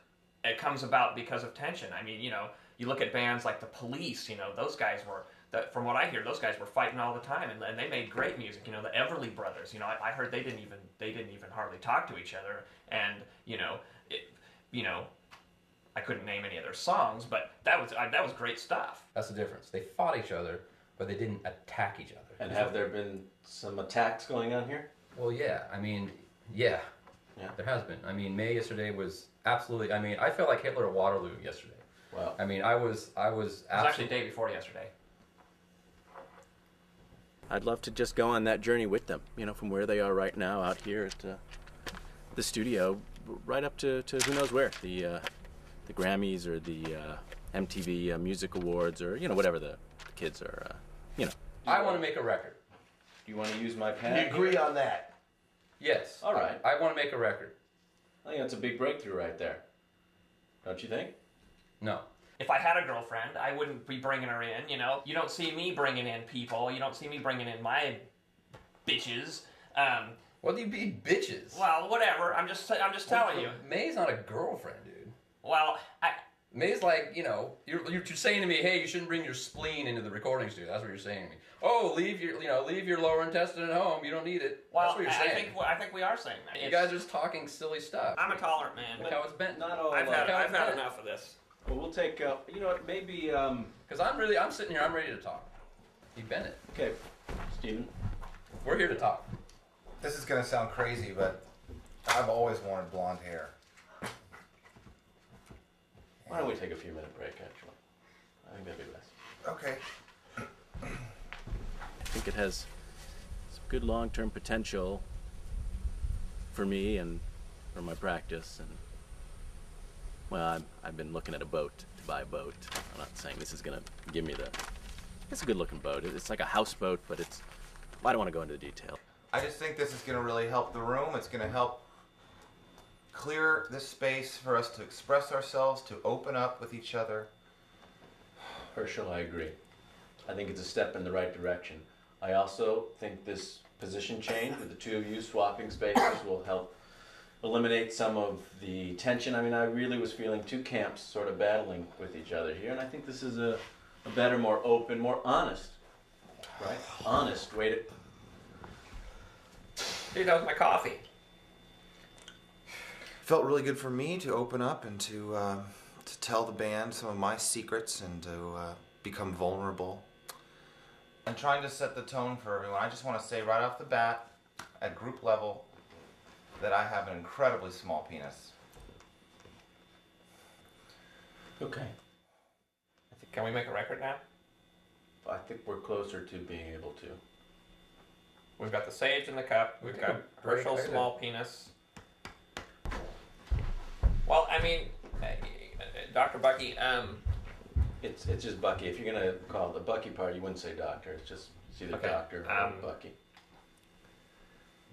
it comes about because of tension. I mean, you know, you look at bands like the Police, you know, those guys were, from what I hear, those guys were fighting all the time, and they made great music. You know, the Everly Brothers, you know, I heard they didn't even hardly talk to each other, and you know, I couldn't name any of their songs, but that was great stuff. That's the difference. They fought each other, but they didn't attack each other. And have there been some attacks going on here? Well, yeah. I mean, yeah. There has been. I mean, May yesterday was absolutely. I mean, I felt like Hitler at Waterloo yesterday. Wow. I mean, I was. It was actually the day before yesterday. I'd love to just go on that journey with them, you know, from where they are right now out here at the studio, right up to who knows where, the Grammys or the MTV Music Awards, or, you know, whatever the kids are, you know. I want to make a record. Do you want to use my pad? We agree on that. Yes. All right. I want to make a record. I think that's a big breakthrough right there. Don't you think? No. If I had a girlfriend, I wouldn't be bringing her in, you know. You don't see me bringing in people. You don't see me bringing in my bitches. What do you mean, bitches? Well, whatever. I'm just telling you. May's not a girlfriend, dude. Well, May's like, you know, you're saying to me, hey, you shouldn't bring your spleen into the recording studio. That's what you're saying to me. Oh, leave your lower intestine at home. You don't need it. Well, That's what you're saying. I think we are saying that. You guys are just talking silly stuff. I'm a tolerant man. Look how it's bent. Not all. I've had enough of this. Well, we'll take. You know what? Maybe. Because I'm sitting here. I'm ready to talk. You bent it. Okay, Steven. We're here to talk. This is gonna sound crazy, but I've always wanted blonde hair. Why don't we take a few minute break? Actually, I think that'd be best. Okay. I think it has some good long-term potential for me and for my practice. And well, I've been looking at a boat, to buy a boat. I'm not saying this is gonna give me it's a good-looking boat. It's like a houseboat, but I don't want to go into the detail. I just think this is gonna really help the room. It's gonna help clear this space for us to express ourselves, to open up with each other. Herschel, I agree. I think it's a step in the right direction. I also think this position change with the two of you swapping spaces will help eliminate some of the tension. I mean, I really was feeling two camps sort of battling with each other here, and I think this is a better, more open, more honest, right? Honest way to... Dude, that was my coffee. Felt really good for me to open up and to tell the band some of my secrets and to become vulnerable. I'm trying to set the tone for everyone. I just want to say right off the bat, at group level, that I have an incredibly small penis. Okay. Can we make a record now? I think we're closer to being able to. We've got the sage in the cup. We've got Herschel's small penis. Well, I mean, Dr. Bucky, It's just Bucky. If you're gonna call it the Bucky part, you wouldn't say doctor. It's either Okay, doctor or Bucky.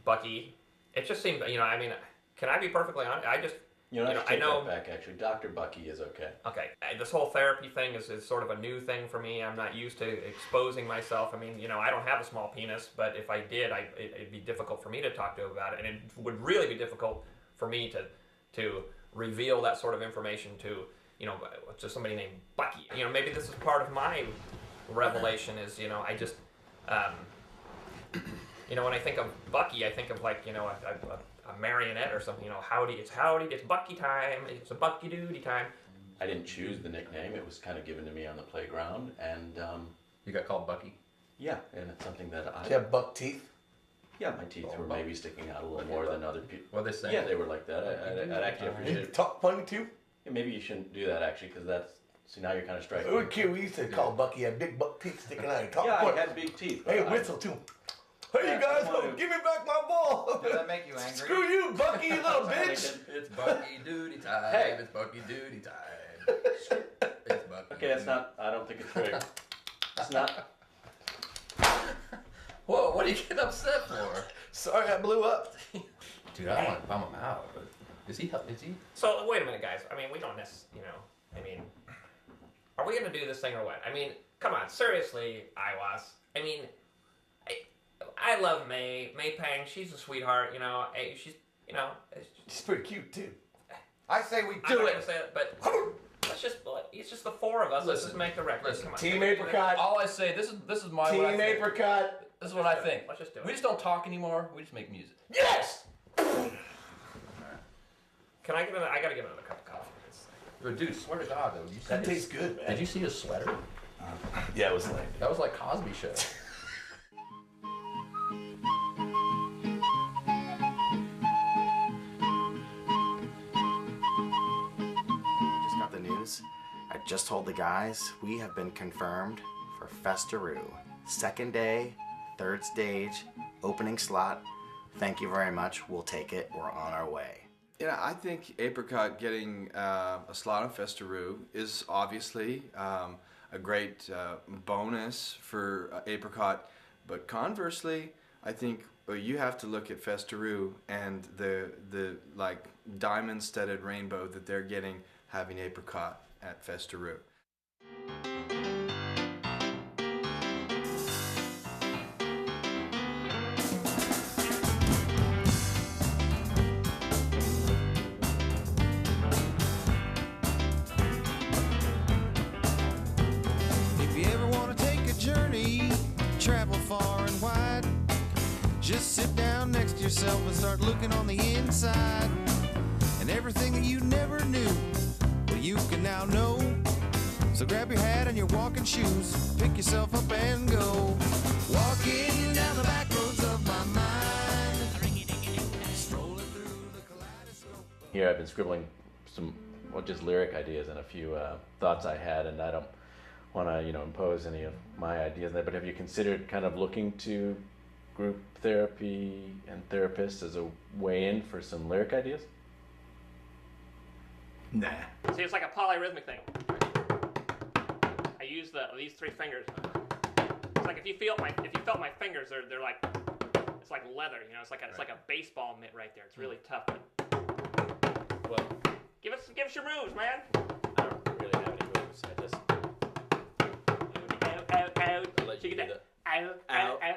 Bucky. It just seemed, I mean, can I be perfectly honest? I just, You don't have to I take know. that back, actually. Dr. Bucky is okay. Okay, this whole therapy thing is sort of a new thing for me. I'm not used to exposing myself. I mean, I don't have a small penis, but if I did, it'd be difficult for me to talk to about it, and it would really be difficult for me to reveal that sort of information to somebody named Bucky. Maybe this is part of my revelation is, I just, when I think of Bucky, I think of like, a marionette or something, howdy, it's Bucky time, it's a Bucky duty time. I didn't choose the nickname. It was kind of given to me on the playground, and you got called Bucky? Yeah, and it's something that I... Do you have buck teeth? Yeah, my teeth were maybe sticking out a little more than other people. What they say? Yeah, they were like that. I'd actually appreciate it. You talk funny too? Yeah, maybe you shouldn't do that actually, because that's... See, now you're kind of striking. We were kids, we used to call Bucky had big buck teeth sticking out. He talk Yeah, funny. I had big teeth. Hey, whistle too. Hey, you guys, give me back my ball. Does that make you angry? Screw you, Bucky, you little bitch. It's Bucky duty time. Hey. It's Bucky duty time. It's Bucky. Okay, that's not... I don't think it's very... It's not... Whoa, what are you getting upset for? Sorry, I blew up. Dude, I don't want to bum him out, but is he? So, wait a minute, guys. I mean, we don't necessarily, are we going to do this thing or what? I mean, come on, seriously, Iwas. I mean, I love May Pang. She's a sweetheart, she's, She's pretty cute, too. I say we I'm do not it. gonna say it, but it's just the four of us. Let's just make the record. Come on. Team Apricot. All I say, this is my Team way I think. Apricot. This is what I think. Let's just do it. We just don't talk anymore. We just make music. Yes! Can I get I gotta get another cup of coffee. But dude, swear to God, though. Did you see That tastes good, man. Did you see his sweater? Yeah, it was lame. That was like Cosby Show. Just got the news. I just told the guys we have been confirmed for Festeroo. Second day, third stage, opening slot. Thank you very much. We'll take it. We're on our way. Yeah, I think Apricot getting a slot on Festeroo is obviously a great bonus for Apricot, but conversely, I think you have to look at Festeroo and the like diamond-studded rainbow that they're getting having Apricot at Festeroo. Just sit down next to yourself and start looking on the inside. And everything that you never knew, well, you can now know. So grab your hat and your walking shoes, pick yourself up and go. Walking down the back roads of my mind, strolling through the kaleidoscope. Here I've been scribbling some, just lyric ideas and a few thoughts I had, and I don't want to, impose any of my ideas on that, but have you considered kind of looking to group therapy and therapists as a way in for some lyric ideas? Nah. See, it's like a polyrhythmic thing. I use these three fingers. It's like if you felt my fingers, they're like, it's like leather, it's like a baseball mitt right there. It's really tough. Well, give us your moves, man. I don't really have any moves. I just Out. I'll let you do that. Out.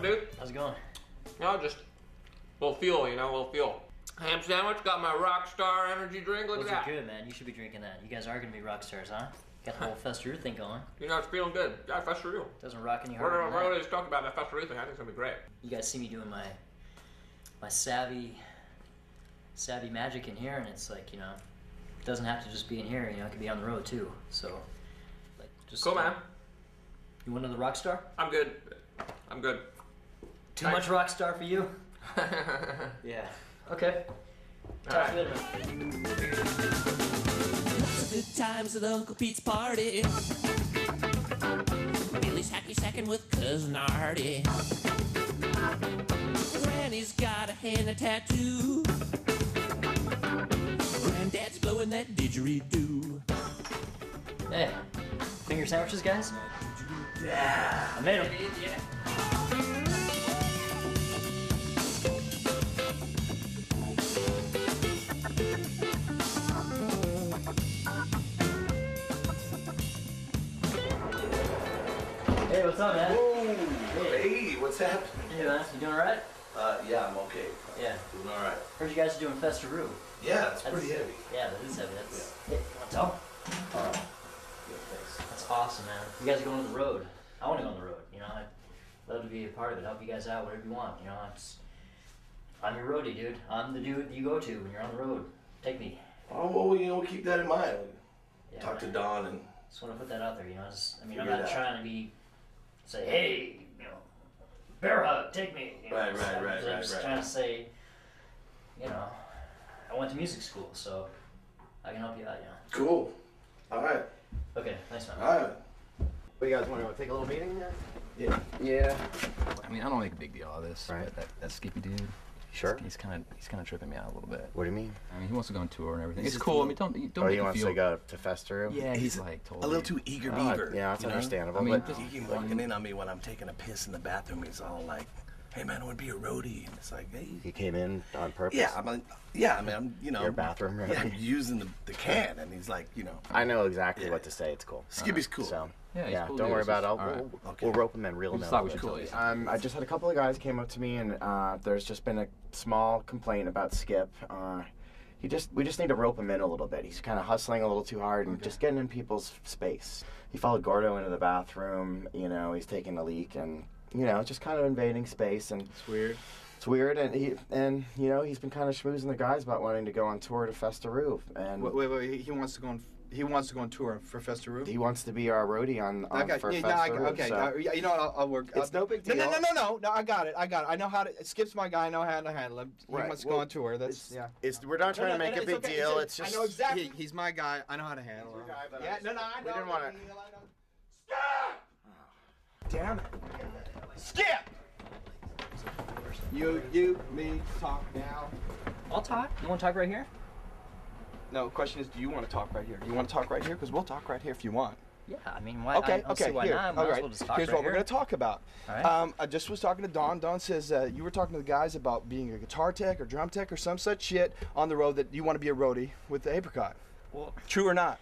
up, dude? How's it going? No, just a little fuel, you know, a little fuel. Ham sandwich, got my Rockstar energy drink, look Those at that. are good, man. You should be drinking that. You guys are gonna be rock stars, huh? Got the whole Festeroo thing going. You know, it's feeling good. Yeah, Festeroo. Doesn't rock any We're harder than gonna that. just talk about that Festeroo thing. I think it's gonna be great. You guys see me doing my savvy magic in here, and it's like, you know, it doesn't have to just be in here, you know, it could be on the road too. So, like, just Cool, man. You want another rock star? I'm good. I'm good. Too much rock star for you? Yeah. Okay. Talk to you later. Lots of good times at Uncle Pete's party. Billy's hacky sacking with Cousin Artie. Granny's got a henna tattoo. Granddad's blowing that didgeridoo. Hey, finger sandwiches, guys? Yeah. I made them. Hey, what's up, man? Whoa. Hey, what's happening? Hey, man, you doing alright? Yeah, I'm okay. Yeah. Doing all right. Heard you guys are doing Festeroo. Yeah, it's pretty heavy. Yeah, that is heavy. That's. Yeah. Hey, you want to That's awesome, man. You guys are going on the road. I want to go on the road. You know, I'd love to be a part of it. Help you guys out, whatever you want. You know, I'm your roadie, dude. I'm the dude you go to when you're on the road. Take me. Oh, well, you know, we'll keep that in mind. Yeah, Talk to man. Don and. Just want to put that out there. You know, I'm Figure not it out. trying to say, hey, you know, bear hug, take me. You know, Right. I'm just trying to say, you know, I went to music school, so I can help you out, you know. Cool. All right. Okay, thanks, man. All right. What, you guys want to take a little meeting here? Yeah. I mean, I don't make a big deal out of this. Right. But that Skippy dude. Sure. He's kind of tripping me out a little bit. What do you mean? I mean, he wants to go on tour and everything. He's It's just cool. a I mean, don't Oh, make he it wants feel. to go to Festeroo? Yeah, he's like totally. A little too eager Oh, beaver. yeah, that's you know? understandable. I mean, but He came walking in on me when I'm taking a piss in the bathroom. He's all like, "Hey man, I want to be a roadie." And it's like, "Hey." he came in on purpose? Yeah, I'm you know. Your bathroom, right? Yeah, I'm using the can, and he's like, you know. I know exactly what to say. It's cool. Skippy's cool. So, Yeah, he's cool don't dude. worry about it. All right. We'll rope him in real We now. just thought we should tell you. I just had a couple of guys came up to me, and there's just been a small complaint about Skip. We just need to rope him in a little bit. He's kind of hustling a little too hard and just getting in people's space. He followed Gordo into the bathroom. You know, he's taking a leak and, you know, just kind of invading space. And It's weird. It's weird, and you know, he's been kind of schmoozing the guys about wanting to go on tour to Festeroo. And Wait, he wants to go on. He wants to go on tour for Festeroo. he wants to be our roadie on for Festeroo. Okay, so. yeah, you know what? I'll work. It's no big deal. No, I got it. I know how to. Skip's my guy. I know how to handle him. He Right, wants to go well, on tour. That's yeah. We're not trying to make a big okay. deal. It's just I know exactly. He's my guy. I know how to handle him. Yeah, no, I know. We didn't want to. Damn it. Skip! You, me, talk now. I'll talk. You want to talk right here? No, question is, do you want to talk right here? Do you want to talk right here? Because we'll talk right here if you want. Yeah, I mean, why? Okay, I don't see why here. not. Might All as right. well just talk Here's right what we're here. going to talk about. All right. I just was talking to Don. Don says you were talking to the guys about being a guitar tech or drum tech or some such shit on the road, that you want to be a roadie with the Apricot. Well, true or not?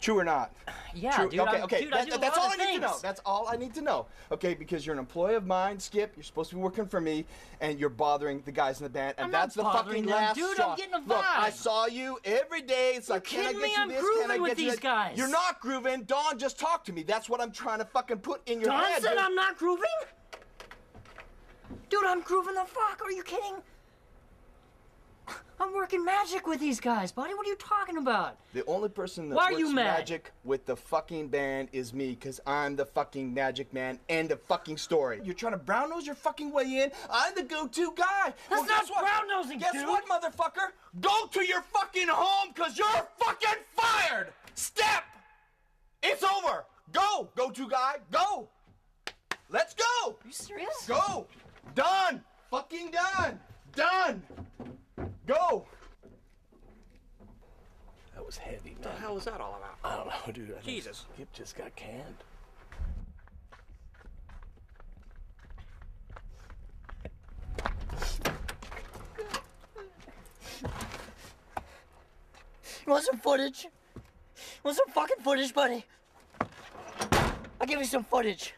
True or not? Yeah, True. dude. Okay. Dude, I do a That's lot all of I need to know. things. That's all I need to know. Okay, because you're an employee of mine, Skip. You're supposed to be working for me, and you're bothering the guys in the band. And I'm not that's the bothering fucking them, last dude. straw. I'm getting a Look, I vibe. saw you every day. It's like, can I kidding get me? you I'm this? grooving Can I with get you these that? guys. You're not grooving. Don just talked to me. That's what I'm trying to fucking put in your Don head. said dude. I'm not grooving? Dude, I'm grooving the fuck. Are you kidding? I'm working magic with these guys, buddy. What are you talking about? The only person that Why are works you mad? magic with the fucking band is me, because I'm the fucking magic man. End of fucking story. You're trying to brown nose your fucking way in. I'm the go-to guy. That's guess not what? brown nosing, Guess dude. what, motherfucker? Go to your fucking home, because you're fucking fired. Step. It's over. Go, go-to guy. Go. Let's go. Are you serious? Go. Done. Fucking done. Done. Go. That was heavy, man. What the hell was that all about? I don't know, dude. I think Jesus. Skip just got canned. You want some footage? Want some fucking footage, buddy? I'll give you some footage.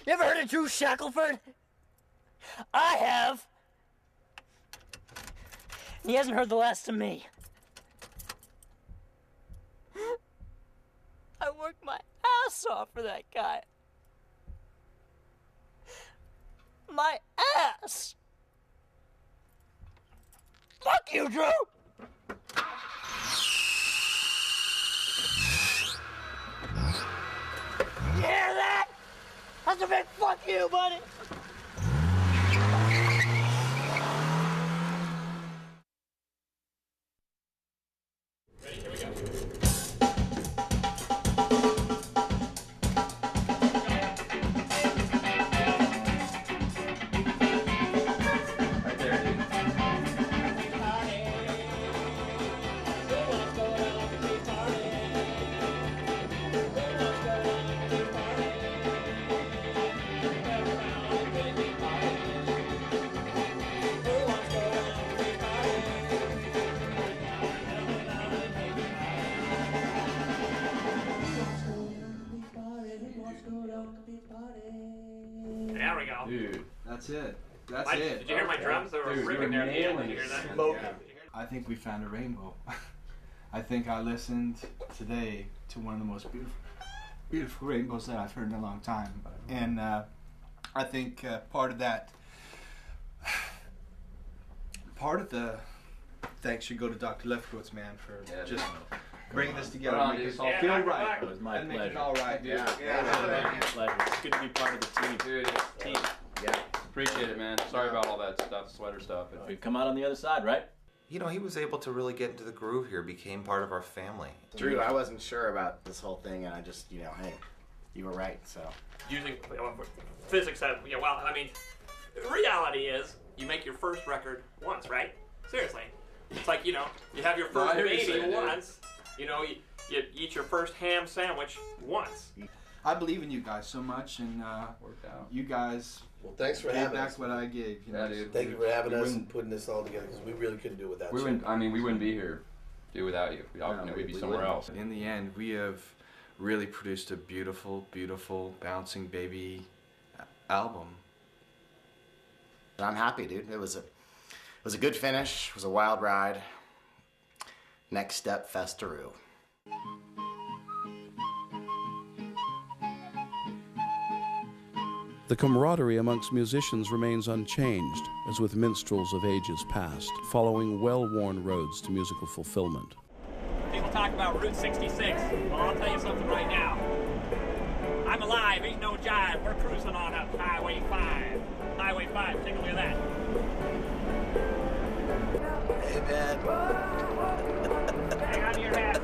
You ever heard of Drew Shackelford? I have. He hasn't heard the last of me. I worked my ass off for that guy. My ass! Fuck you, Drew! You hear that? That's a big fuck you, buddy! There we go. Dude, that's it. That's My- it. did you hear my drums? They were Dude, ripping you're there at the end. nailing Did you it, hear that? man. Smoking. I think we found a rainbow. I think I listened today to one of the most beautiful rainbows that I've heard in a long time. And I think part of the thanks should go to Dr. Lefkowitz, man, for just bringing this together, Right on, make dude. us all Yeah, feel back to right. back. It was my and make pleasure. it all right, dude. Yeah. Pleasure. It's good to be part of the team. Dude, it's team. Yeah. Appreciate it, man. Sorry about all that stuff, sweater stuff. We've come out on the other side, right? You know, he was able to really get into the groove here, became part of our family. Drew, I wasn't sure about this whole thing, and I just, hey, you were right, so. Using physics, well, I mean, reality is you make your first record once, right? Seriously. It's like, you have your No, I first hear you baby saying, dude. once. You eat your first ham sandwich once. I believe in you guys so much, and you guys. Well, thanks for gave having back us. what I gave. Yeah, dude. Thank you for having We us wouldn't- and putting this all together because we really couldn't do it without We you. wouldn't be here, without you. We'd be somewhere else. In the end, we have really produced a beautiful, beautiful, bouncing baby album. I'm happy, dude. It was a good finish. It was a wild ride. Next step, Festeroo. The camaraderie amongst musicians remains unchanged, as with minstrels of ages past, following well-worn roads to musical fulfillment. People talk about Route 66. Well, I'll tell you something right now. I'm alive, ain't no jive. We're cruising on up Highway 5. Highway 5, take a look at that. Hey, man. Hang on to your hat.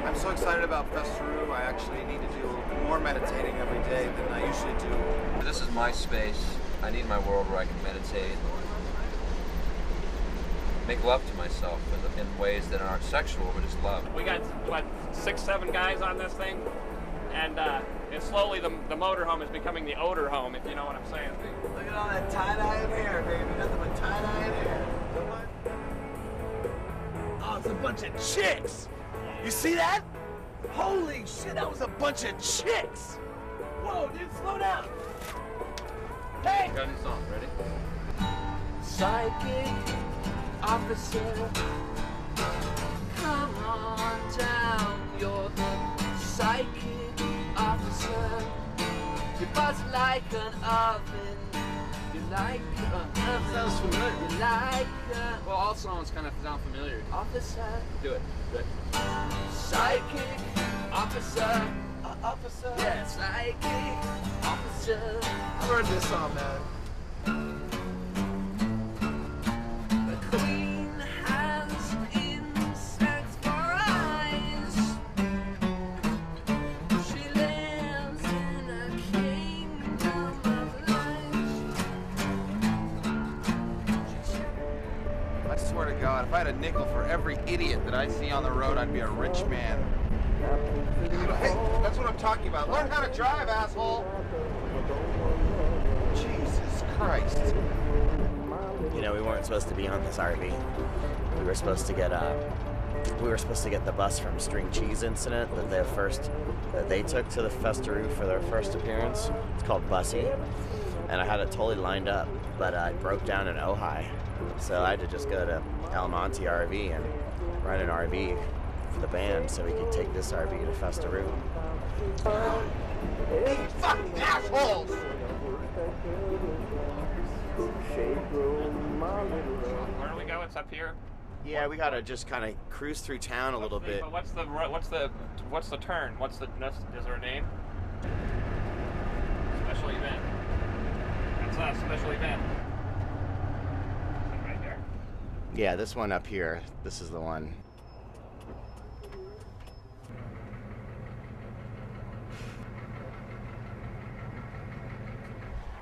I'm so excited about Festeroo. I actually need to do more meditating every day than I usually do. This is my space. I need my world where I can meditate, make love to myself in ways that aren't sexual, but just love. We got, 6, 7 guys on this thing? And slowly the motorhome is becoming the odor home, if you know what I'm saying. Look at all that tie-dye in hair, baby. Nothing but tie-dye in hair. Oh, it's a bunch of chicks. You see that? Holy shit, that was a bunch of chicks. Whoa, dude, slow down. Hey! Got a new song, ready? Psychic officer, come on down. You're the psychic officer. You buzz like an oven. You like an oven. Sounds familiar. You like Well, all songs kind of sound familiar. officer. Do it. Do it. Psychic officer. Officer? Yeah, psychic officer. I've heard this song, man. The queen has insects for eyes. She lives in a kingdom of light. I swear to God, if I had a nickel for every idiot that I see on the road, I'd be a rich man. Hey, that's what I'm talking about. Learn how to drive, asshole! Jesus Christ. We weren't supposed to be on this RV. We were supposed to get we were supposed to get the bus from String Cheese Incident that they took to the Festeroo for their first appearance. It's called Bussy, and I had it totally lined up, but I broke down in Ojai, so I had to just go to El Monte RV and rent an RV for the band so we could take this RV to Festeroo. Fucking assholes! Where do we go? It's up here. Yeah, we gotta just kind of cruise through town a little bit. But what's the turn? Is there a name? Special event. That's a special event. Right here. Yeah, this one up here. This is the one.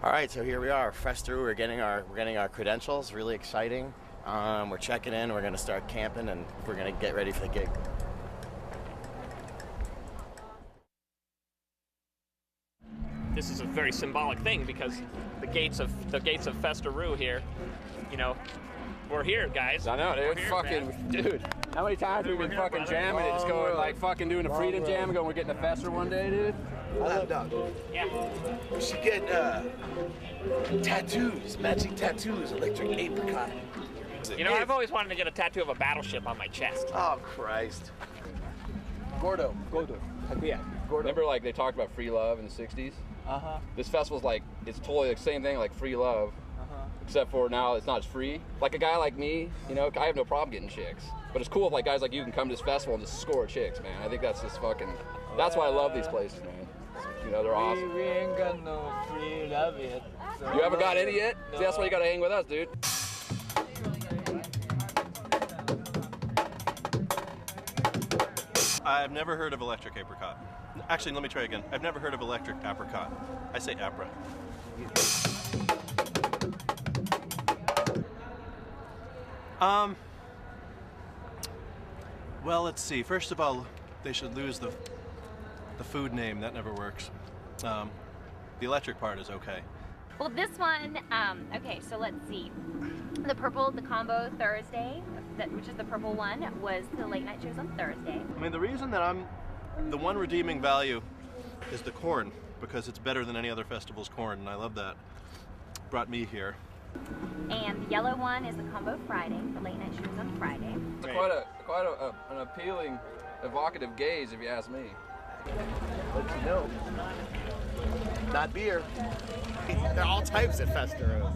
All right, so here we are, Festeroo. We're getting our credentials. Really exciting. We're checking in. We're gonna start camping, and we're gonna get ready for the gig. This is a very symbolic thing because the gates of Festeroo here, you know, we're here, guys. I know, dude. We're here, Fucking, man. dude. How many times have we been fucking jamming it? Just going like fucking doing a freedom jam and going, we're getting a Fester one day, dude. Yeah. We should get tattoos, matching tattoos, electric apricot. You know, I've always wanted to get a tattoo of a battleship on my chest. Oh, Christ. Gordo. Yeah. Remember, like, they talked about free love in the 60s? Uh-huh. This festival's like, it's totally the same thing, like free love. Except for now it's not as free. Like a guy like me, you know, I have no problem getting chicks. But it's cool if like guys like you can come to this festival and just score chicks, man. I think that's just fucking, that's why I love these places, man. You know, they're awesome. We ain't got no free love yet. So You haven't got any yet? No. See, that's why you gotta hang with us, dude. I've never heard of electric apricot. Actually, let me try again. I've never heard of electric apricot. I say apra. Well, let's see. First of all, they should lose the food name. That never works. The electric part is okay. Well, this one, okay, so let's see. The combo Thursday, which is the purple one, was the late night shows on Thursday. I mean, the reason that the one redeeming value is the corn, because it's better than any other festival's corn, and I love that. Brought me here. And the yellow one is the combo Friday, the late night shows on Friday. It's quite an appealing, evocative gaze, if you ask me. Let you know. Not beer. There are all types at Festeroo.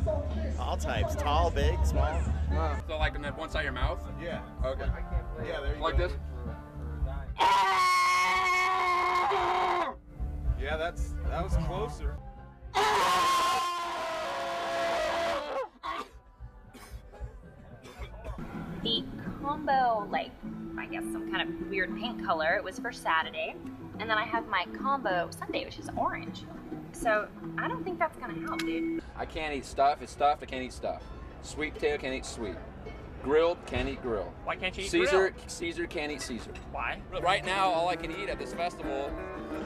All types. Tall, big, small. So like on that one side of your mouth? Yeah. Okay. Yeah, there you like go. this? Yeah, that was closer. The combo, like, I guess some kind of weird pink color, it was for Saturday. And then I have my combo Sunday, which is orange. So I don't think that's gonna help, dude. I can't eat stuff. It's stuffed. I can't eat stuff. Sweet potato, can't eat sweet. Grilled, can't eat grill. Why can't you eat Caesar, grill? Caesar, can't eat Caesar. Why? Right now, all I can eat at this festival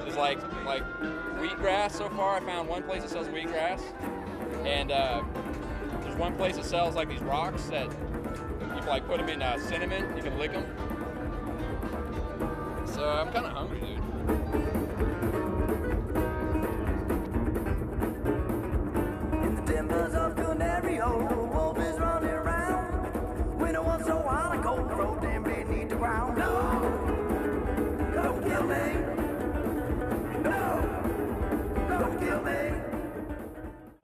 is like wheatgrass. So far, I found one place that sells wheatgrass, and there's one place that sells like these rocks that you can like put them in cinnamon. You can lick them. So I'm kind of hungry, dude. Timbers of Canario, the wolf is running around. Winter was so while ago, throw them beneath the ground. No, don't kill me. No, don't kill me.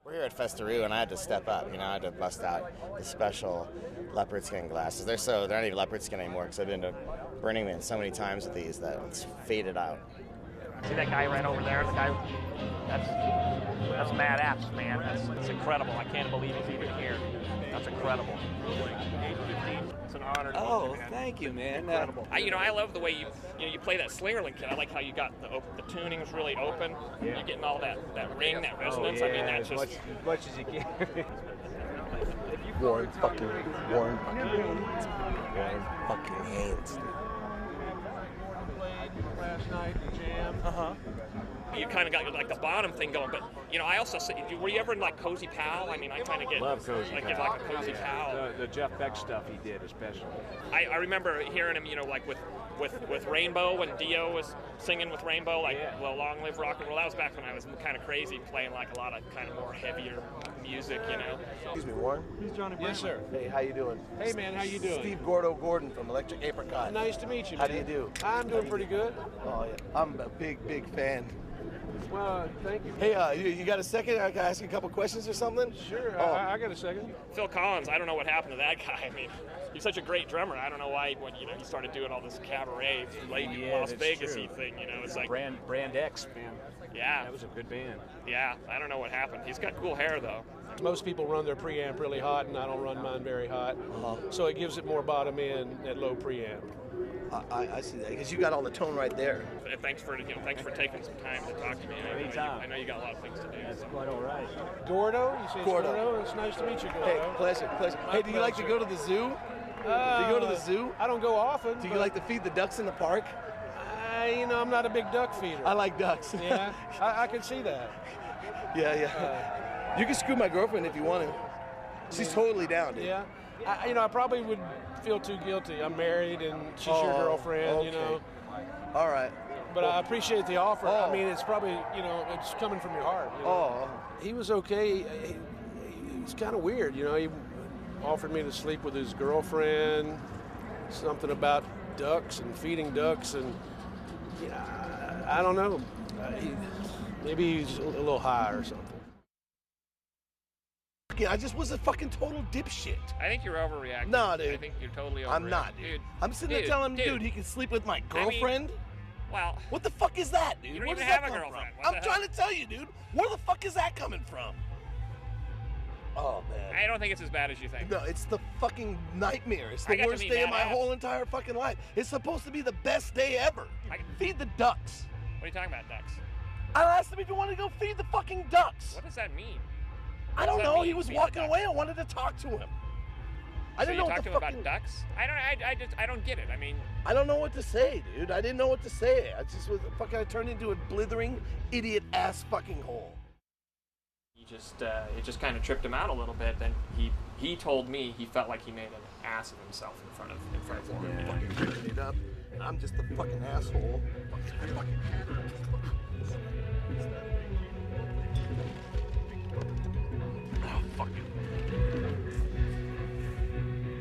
We're here at Festeroo, and I had to step up. You know, I had to bust out the special leopard skin glasses. They're not even leopard skin anymore because I've been to Burning Man so many times with these that it's faded out. See that guy right over there? The guy, that's mad apps, man. That's incredible. I can't believe he's even here. That's incredible. It's an honor. Oh, thank you, man. Incredible. I love the way you play that Slingerland kit. I like how you got the tuning's really open. Yeah. You're getting all that ring, that resonance. Oh, yeah, I mean, that's just as much as you can. Warren fucking Haynes. last night, the jam. You kind of got like the bottom thing going, but I also were you ever in like Cozy Pal? I mean, I kind of get Love Cozy like Pal. get like a Cozy Pal. The Jeff Beck stuff he did, especially. I remember hearing him, like with Rainbow when Dio was singing with Rainbow, like well, Long Live Rock and Roll. That was back when I was kind of crazy, playing like a lot of kind of more heavier music, Excuse me, Warren. He's Johnny Brown. Yes, sir. Hey, how you doing? Hey, man, how you doing? Steve Gordo Gordon from Electric Apricot. Nice to meet you, How man. do you do? I'm doing pretty good. Oh, yeah. I'm a big fan. Well, thank you. Hey, you got a second? I can ask you a couple questions or something? Sure, Oh. I got a second. Phil Collins, I don't know what happened to that guy. I mean, he's such a great drummer. I don't know why when he started doing all this cabaret, late Las Vegas-y thing. It's like Brand X, man. Yeah, that was a good band. Yeah, I don't know what happened. He's got cool hair though. Most people run their preamp really hot, and I don't run mine very hot, so it gives it more bottom end at low preamp. I see that because you got all the tone right there. Thanks for taking some time to talk to me. I know you got a lot of things to do. That's quite all right. Gordo, you say Gordo. Gordo? It's nice to meet you, Gordo. Hey, pleasure. Hey, do you like to go to the zoo? Do you go to the zoo? I don't go often. Do you like to feed the ducks in the park? I'm not a big duck feeder. I like ducks. Yeah, I can see that. Yeah. You can screw my girlfriend if you want to. She's totally down, dude. Yeah. I probably would feel too guilty. I'm married and she's your girlfriend, okay. All right. But I appreciate the offer. I mean, it's probably, it's coming from your heart. He was okay. He's kind of weird, He offered me to sleep with his girlfriend, something about ducks and feeding ducks, and I don't know. Maybe he's a little high or something. I just was a fucking total dipshit. I think you're overreacting. No, dude. I think you're totally overreacting. I'm not, dude. I'm sitting there telling him, dude, he can sleep with my girlfriend. Well, what the fuck is that, dude? You don't Where even does that have a come girlfriend. from? What I'm the trying to tell you, dude. Where the fuck is that coming from? Oh, man. I don't think it's as bad as you think. No, it's the fucking nightmare. It's I the got to worst meet day of Matt my Abs. whole entire fucking life. It's supposed to be the best day ever. Feed the ducks. What are you talking about, ducks? I asked him if he wanted to go feed the fucking ducks. What does that mean? I don't know. He was walking away. I wanted to talk to him. I didn't know you what talked the to him fucking... about ducks? I don't get it. I mean, I don't know what to say, dude. I didn't know what to say. I just was fucking. I turned into a blithering idiot ass fucking hole. it just kind of tripped him out a little bit. Then he told me he felt like he made an ass of himself in front of Warren. Fucking ripping it up. And I'm just a fucking asshole. Oh, fuck.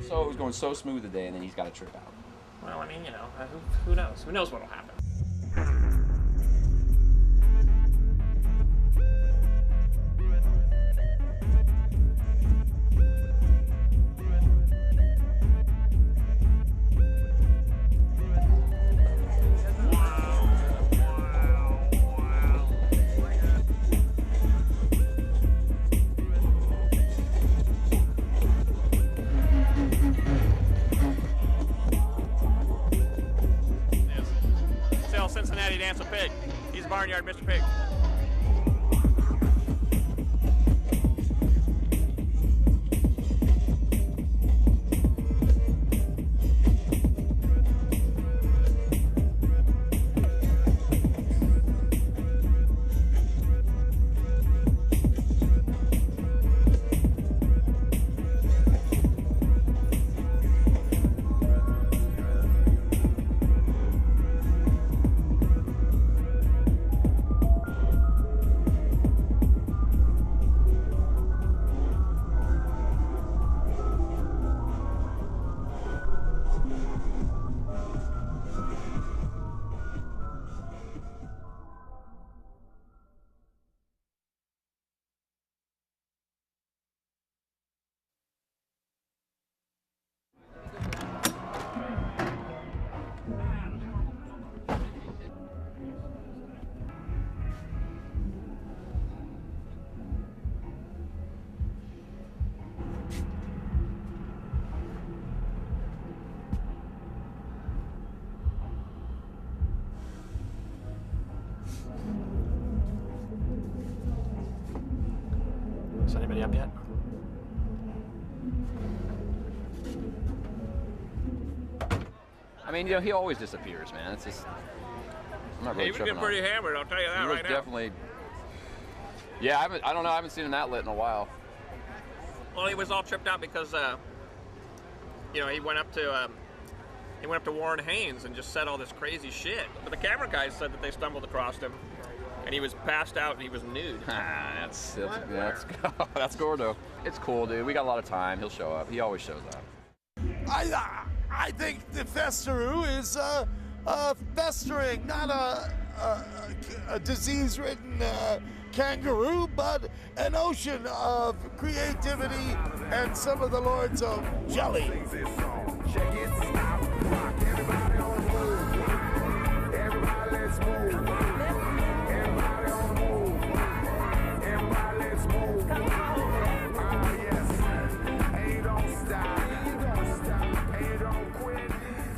So it was going so smooth today, and then he's got to trip out. Well, I mean, who knows? Who knows what'll happen? Cincinnati Dance a Pig. He's Barnyard Mr. Pig. Is anybody up yet? I mean, he always disappears, man. It's just I'm not Yeah, really he was tripping getting on pretty it. hammered, I'll tell you that He was right now. definitely. Yeah, I don't know. I haven't seen him that lit in a while. Well, he was all tripped out because, you know, he went up to Warren Haynes and just said all this crazy shit. But the camera guys said that they stumbled across him, and he was passed out and he was nude. That's Gordo. It's cool, dude. We got a lot of time. He'll show up. He always shows up. I think the Festeroo is festering, not a disease-ridden kangaroo, but an ocean of creativity and some of the lords of jelly.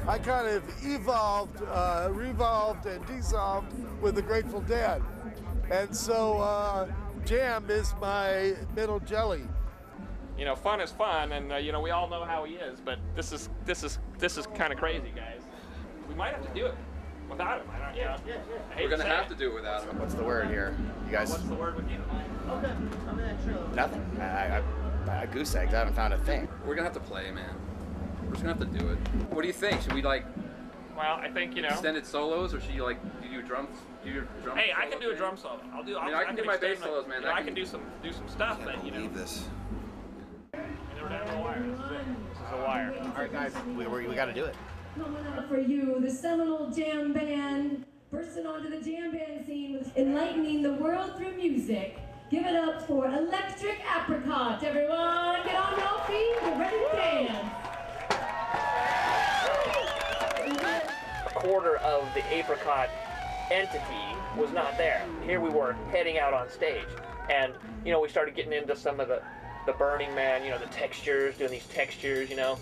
I kind of evolved, revolved, and dissolved with the Grateful Dead. And so Jam is my middle jelly. You know, fun is fun, and you know, we all know how he is. But this is kind of crazy, guys. We might have to do it without him. I don't. Yeah. We're gonna have to do it without him. What's the word here? You guys? What's the word with you? Nothing. I goose eggs. I haven't found a thing. We're gonna have to play, man. We're just gonna have to do it. What do you think? Should we like? Well, I think, you know, extended solos, or should you like do your drums? Do your drum? Hey, I solo can do a thing? drum solo. I can do my bass solos, man. You know, I can do some stuff that, you know. This. You never down the wire. This is a wire. All right, guys, we got to do it. Coming up for you, the seminal jam band, bursting onto the jam band scene with enlightening the world through music. Give it up for Electric Apricot, everyone. Get on your feet, get ready to dance. A quarter of the Apricot entity was not there. Here we were heading out on stage, and you know, we started getting into some of the Burning Man, you know, the textures, doing these textures, you know.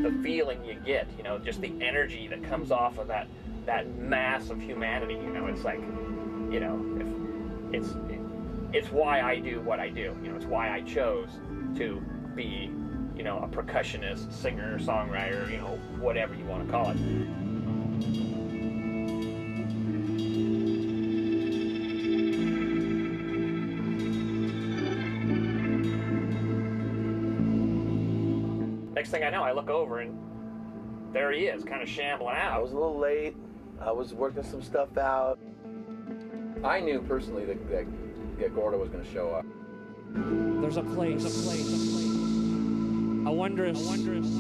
The feeling you get, you know, just the energy that comes off of that mass of humanity, you know, it's like, you know, it's why I do what I do, you know, it's why I chose to be, you know, a percussionist, singer, songwriter, you know, whatever you want to call it. Next thing I know, I look over and there he is, kind of shambling out. I was a little late. I was working some stuff out. I knew personally that Gordo was going to show up. There's a place. A wondrous,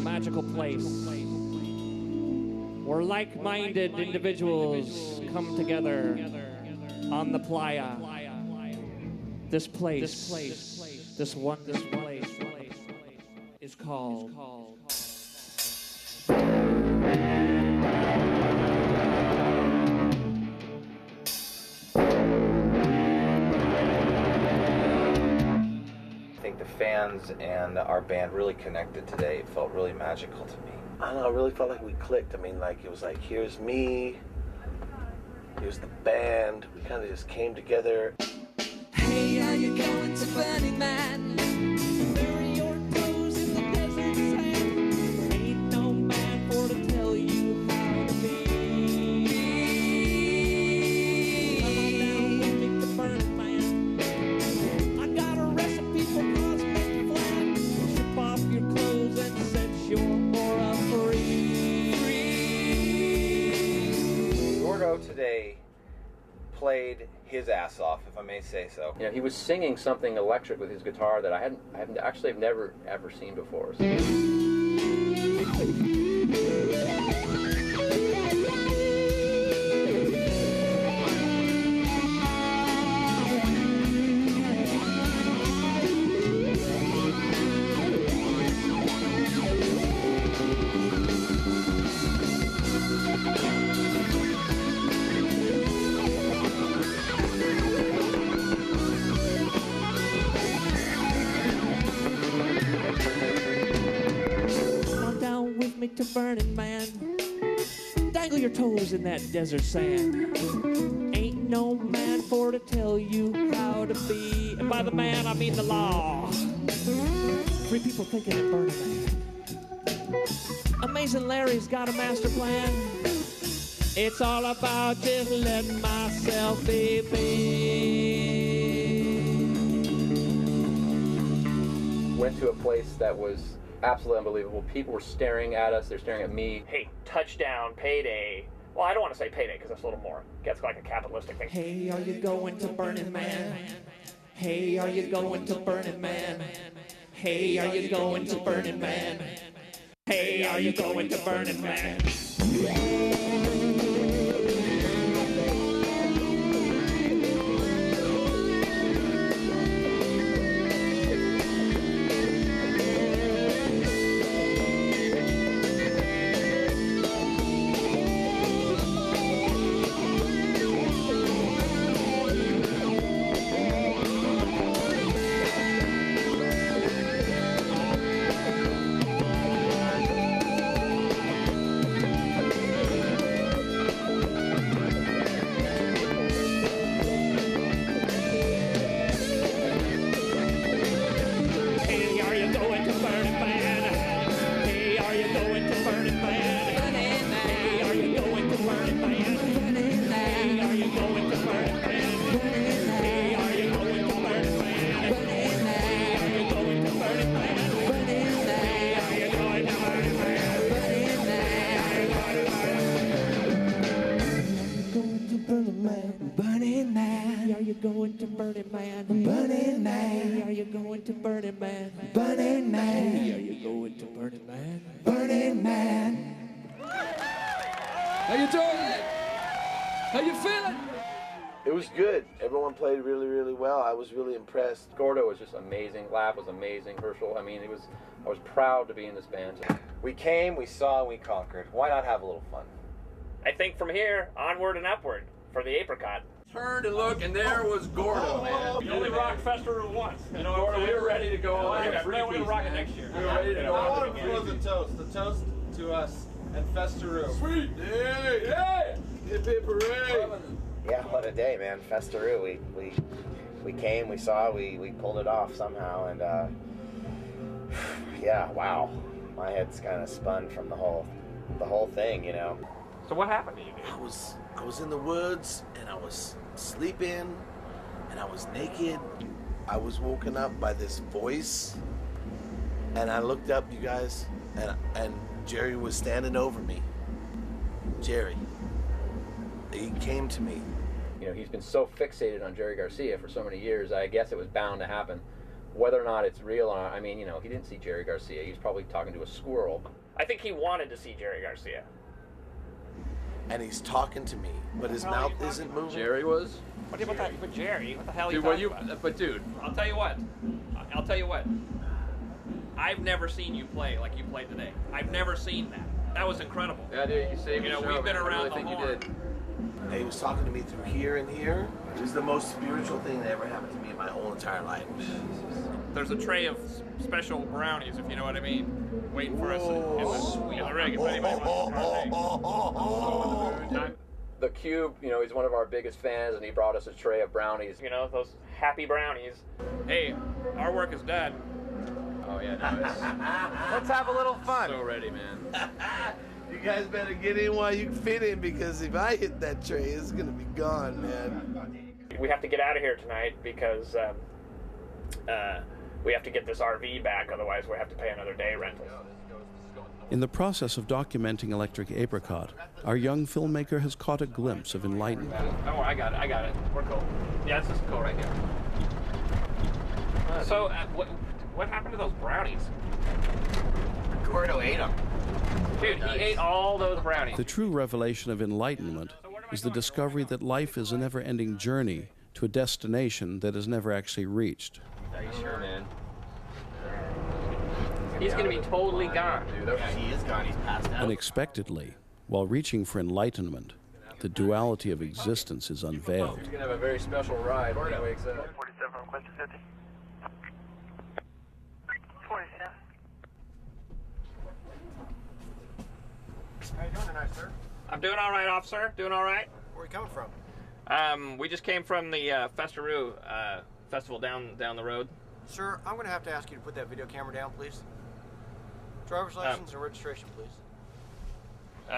magical place where like-minded individuals come together on the playa. This place, this wondrous place is called. I think the fans and our band really connected today. It felt really magical to me. I don't know, I really felt like we clicked. I mean, like, it was like, here's me, here's the band. We kind of just came together. Hey, are you going to Burning Man? Bury your toes in the desert sand. Ain't no man for to tell you how to be. Come on down with me to Burning Man. I got a recipe for cosmic flat. Strip off your clothes and set your aura free. Gordo today played his ass off, if I may say so. You know, he was singing something electric with his guitar that I've never ever seen before. Come on down with me to Burning Man. Dangle your toes in that desert sand. Ain't no man for to tell you how to be. And by the man, I mean the law. Three people thinking of burning man. Amazing Larry's got a master plan. It's all about just letting myself be. Went to a place that was absolutely unbelievable. People were staring at us. They're staring at me. Hey, touchdown, payday. Well, I don't want to say payday because that's a little more. Gets like a capitalistic thing. Hey, are you going to Burning Man? Hey, are you going to Burning Man? Hey, are you going to Burning Man? Hey, are you going to Burning Man? Burning Man, are you going to Burning Man? Burning Man, are you going to Burning Man? Burning Man, are you going to Burning Man? Burning Man. How you doing? How you feeling? It was good. Everyone played really, really well. I was really impressed. Gordo was just amazing. Laugh was amazing. Herschel, I mean, I was proud to be in this band. We came, we saw, we conquered. Why not have a little fun? I think from here, onward and upward for the Apricot. Turned and looked, and there was Gordo, man. You only rocked Festival once. You know, Gordo, we were ready to go. We're going to rock it next year. We were ready to go. I want to propose a toast. A toast to us and Festeroo. Sweet! Yay! Yay! Hip hip hooray! Yeah, what a day, man. Festeroo. We came, we saw, we pulled it off somehow, and yeah, wow. My head's kind of spun from the whole thing, you know. So what happened to you, dude? I was in the woods, and I was sleeping, and I was naked. I was woken up by this voice, and I looked up, you guys, and Jerry was standing over me. Jerry. He came to me. You know, he's been so fixated on Jerry Garcia for so many years, I guess it was bound to happen. Whether or not it's real or not, I mean, you know, he didn't see Jerry Garcia. He was probably talking to a squirrel. I think he wanted to see Jerry Garcia. And he's talking to me, but his mouth isn't moving. Jerry was? What about that? But Jerry, what the hell are you Dude, talking about? But dude, I'll tell you what. I've never seen you play like you played today. I've never seen that. That was incredible. Yeah, dude, you saved You know, the show, we've been man. around I really the think horn. you did. And he was talking to me through here and here. It was the most spiritual thing that ever happened to me in my whole entire life. There's a tray of special brownies, if you know what I mean, waiting for us in the rig. If anybody wants to The Cube, you know, he's one of our biggest fans, and he brought us a tray of brownies. You know, those happy brownies. Hey, our work is done. Oh, yeah, no, Let's have a little fun. So ready, man. You guys better get in while you can fit in, because if I hit that tray, it's gonna be gone, man. We have to get out of here tonight because we have to get this RV back, otherwise we have to pay another day rental. In the process of documenting Electric Apricot, our young filmmaker has caught a glimpse of enlightenment. Don't worry, I got it. We're cool. Yeah, this is cool right here. So, what happened to those brownies? Gordo ate them. Dude, he ate all those brownies. The true revelation of enlightenment is the discovery that life is a never-ending journey to a destination that is never actually reached. Are you sure, man? He's going to be totally gone. Dude, He is gone. He's passed out. Unexpectedly, while reaching for enlightenment, the duality of existence is unveiled. He's going to have a very special ride when he wakes up. 47 requested 50. 47. How you doing tonight, sir? I'm doing all right, officer. Doing all right. Where are you coming from? We just came from the Festaroo festival down the road. Sir, I'm going to have to ask you to put that video camera down, please. Driver's license and registration, please.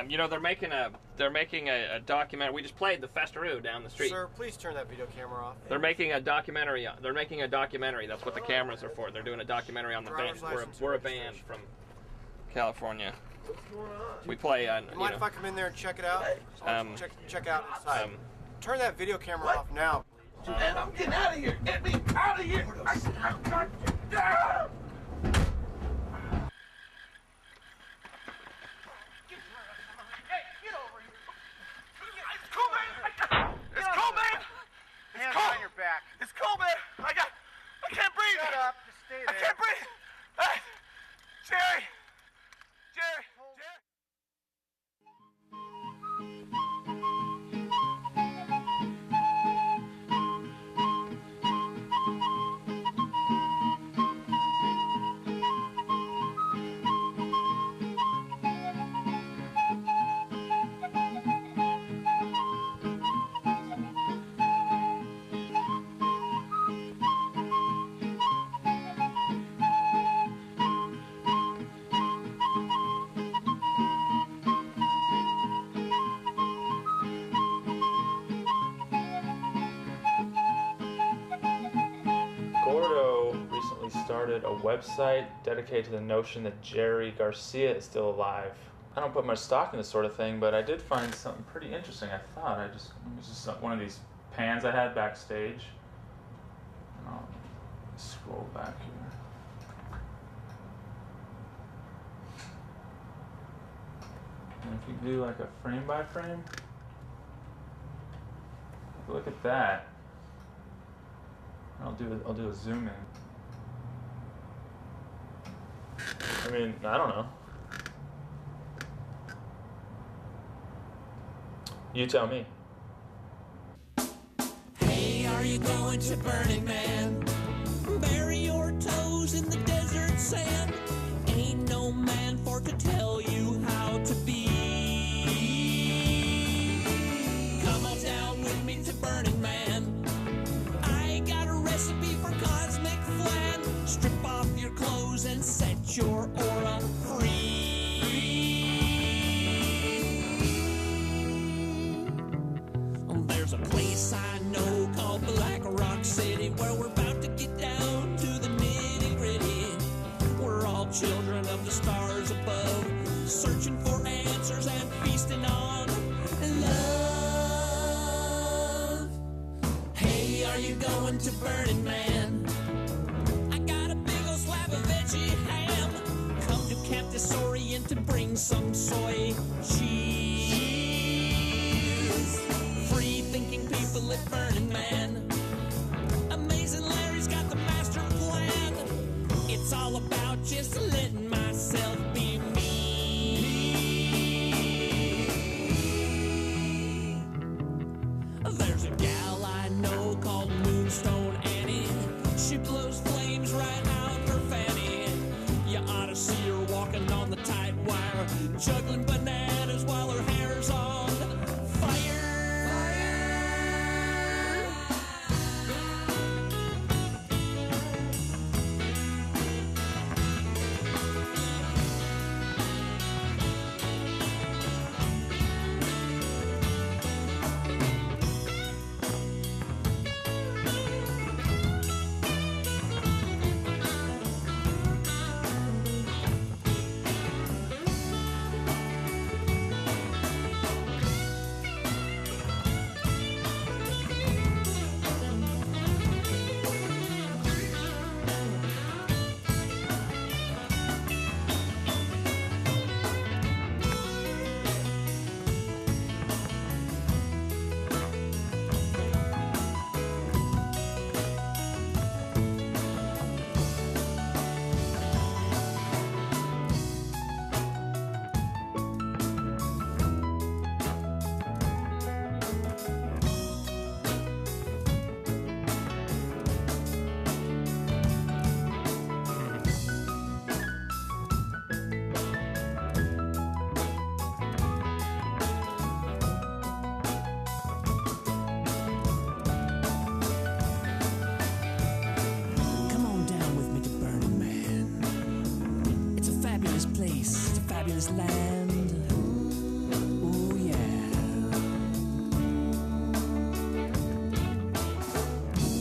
You know, they're making a documentary. We just played the Festaroo down the street. Sir, please turn that video camera off. They're making a documentary. That's what the cameras are for. They're doing a documentary on the band. We're a band from California. We play on. You mind if I come in there and check it out? Check out inside. Turn that video camera off now, please. Man, I'm getting out of here. Get me out of here. I'm got you down. Hands on your back. It's cool, man. I can't breathe. Shut up. Just stay there. I can't breathe. Jerry. Started a website dedicated to the notion that Jerry Garcia is still alive. I don't put much stock in this sort of thing, but I did find something pretty interesting. I thought it was just one of these pans I had backstage. And I'll scroll back here. And if you do like a frame by frame, look at that. I'll do a zoom in. I mean, I don't know. You tell me. Hey, are you going to Burning Man? Bury your toes in the desert sand. Ain't no man for to tell you how to be. Come on down with me to Burning Man. I got a recipe for cosmic flan. Strip off your clothes and set your aura free. There's a place I know called Black Rock City where we're about to get down to the nitty-gritty. We're all children of the stars above, searching for answers and feasting on love. Hey, are you going to Burning Man? I got a big old slab of veggie ham. Come to Camp Disorient to bring some soy cheese. Free-thinking people at Burning Man. Amazing Larry's got the master plan. It's all about just letting myself be me. There's a gal I know called Moonstone Annie. She blows flames right out her fanny. You ought to see her walking on the tight wire, juggling bananas while this land. Oh yeah.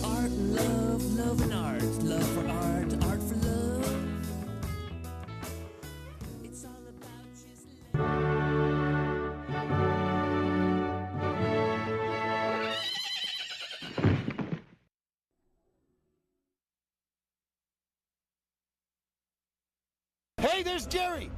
Art and love, love and art, love for art, art for love. It's all about just Hey, there's Jerry.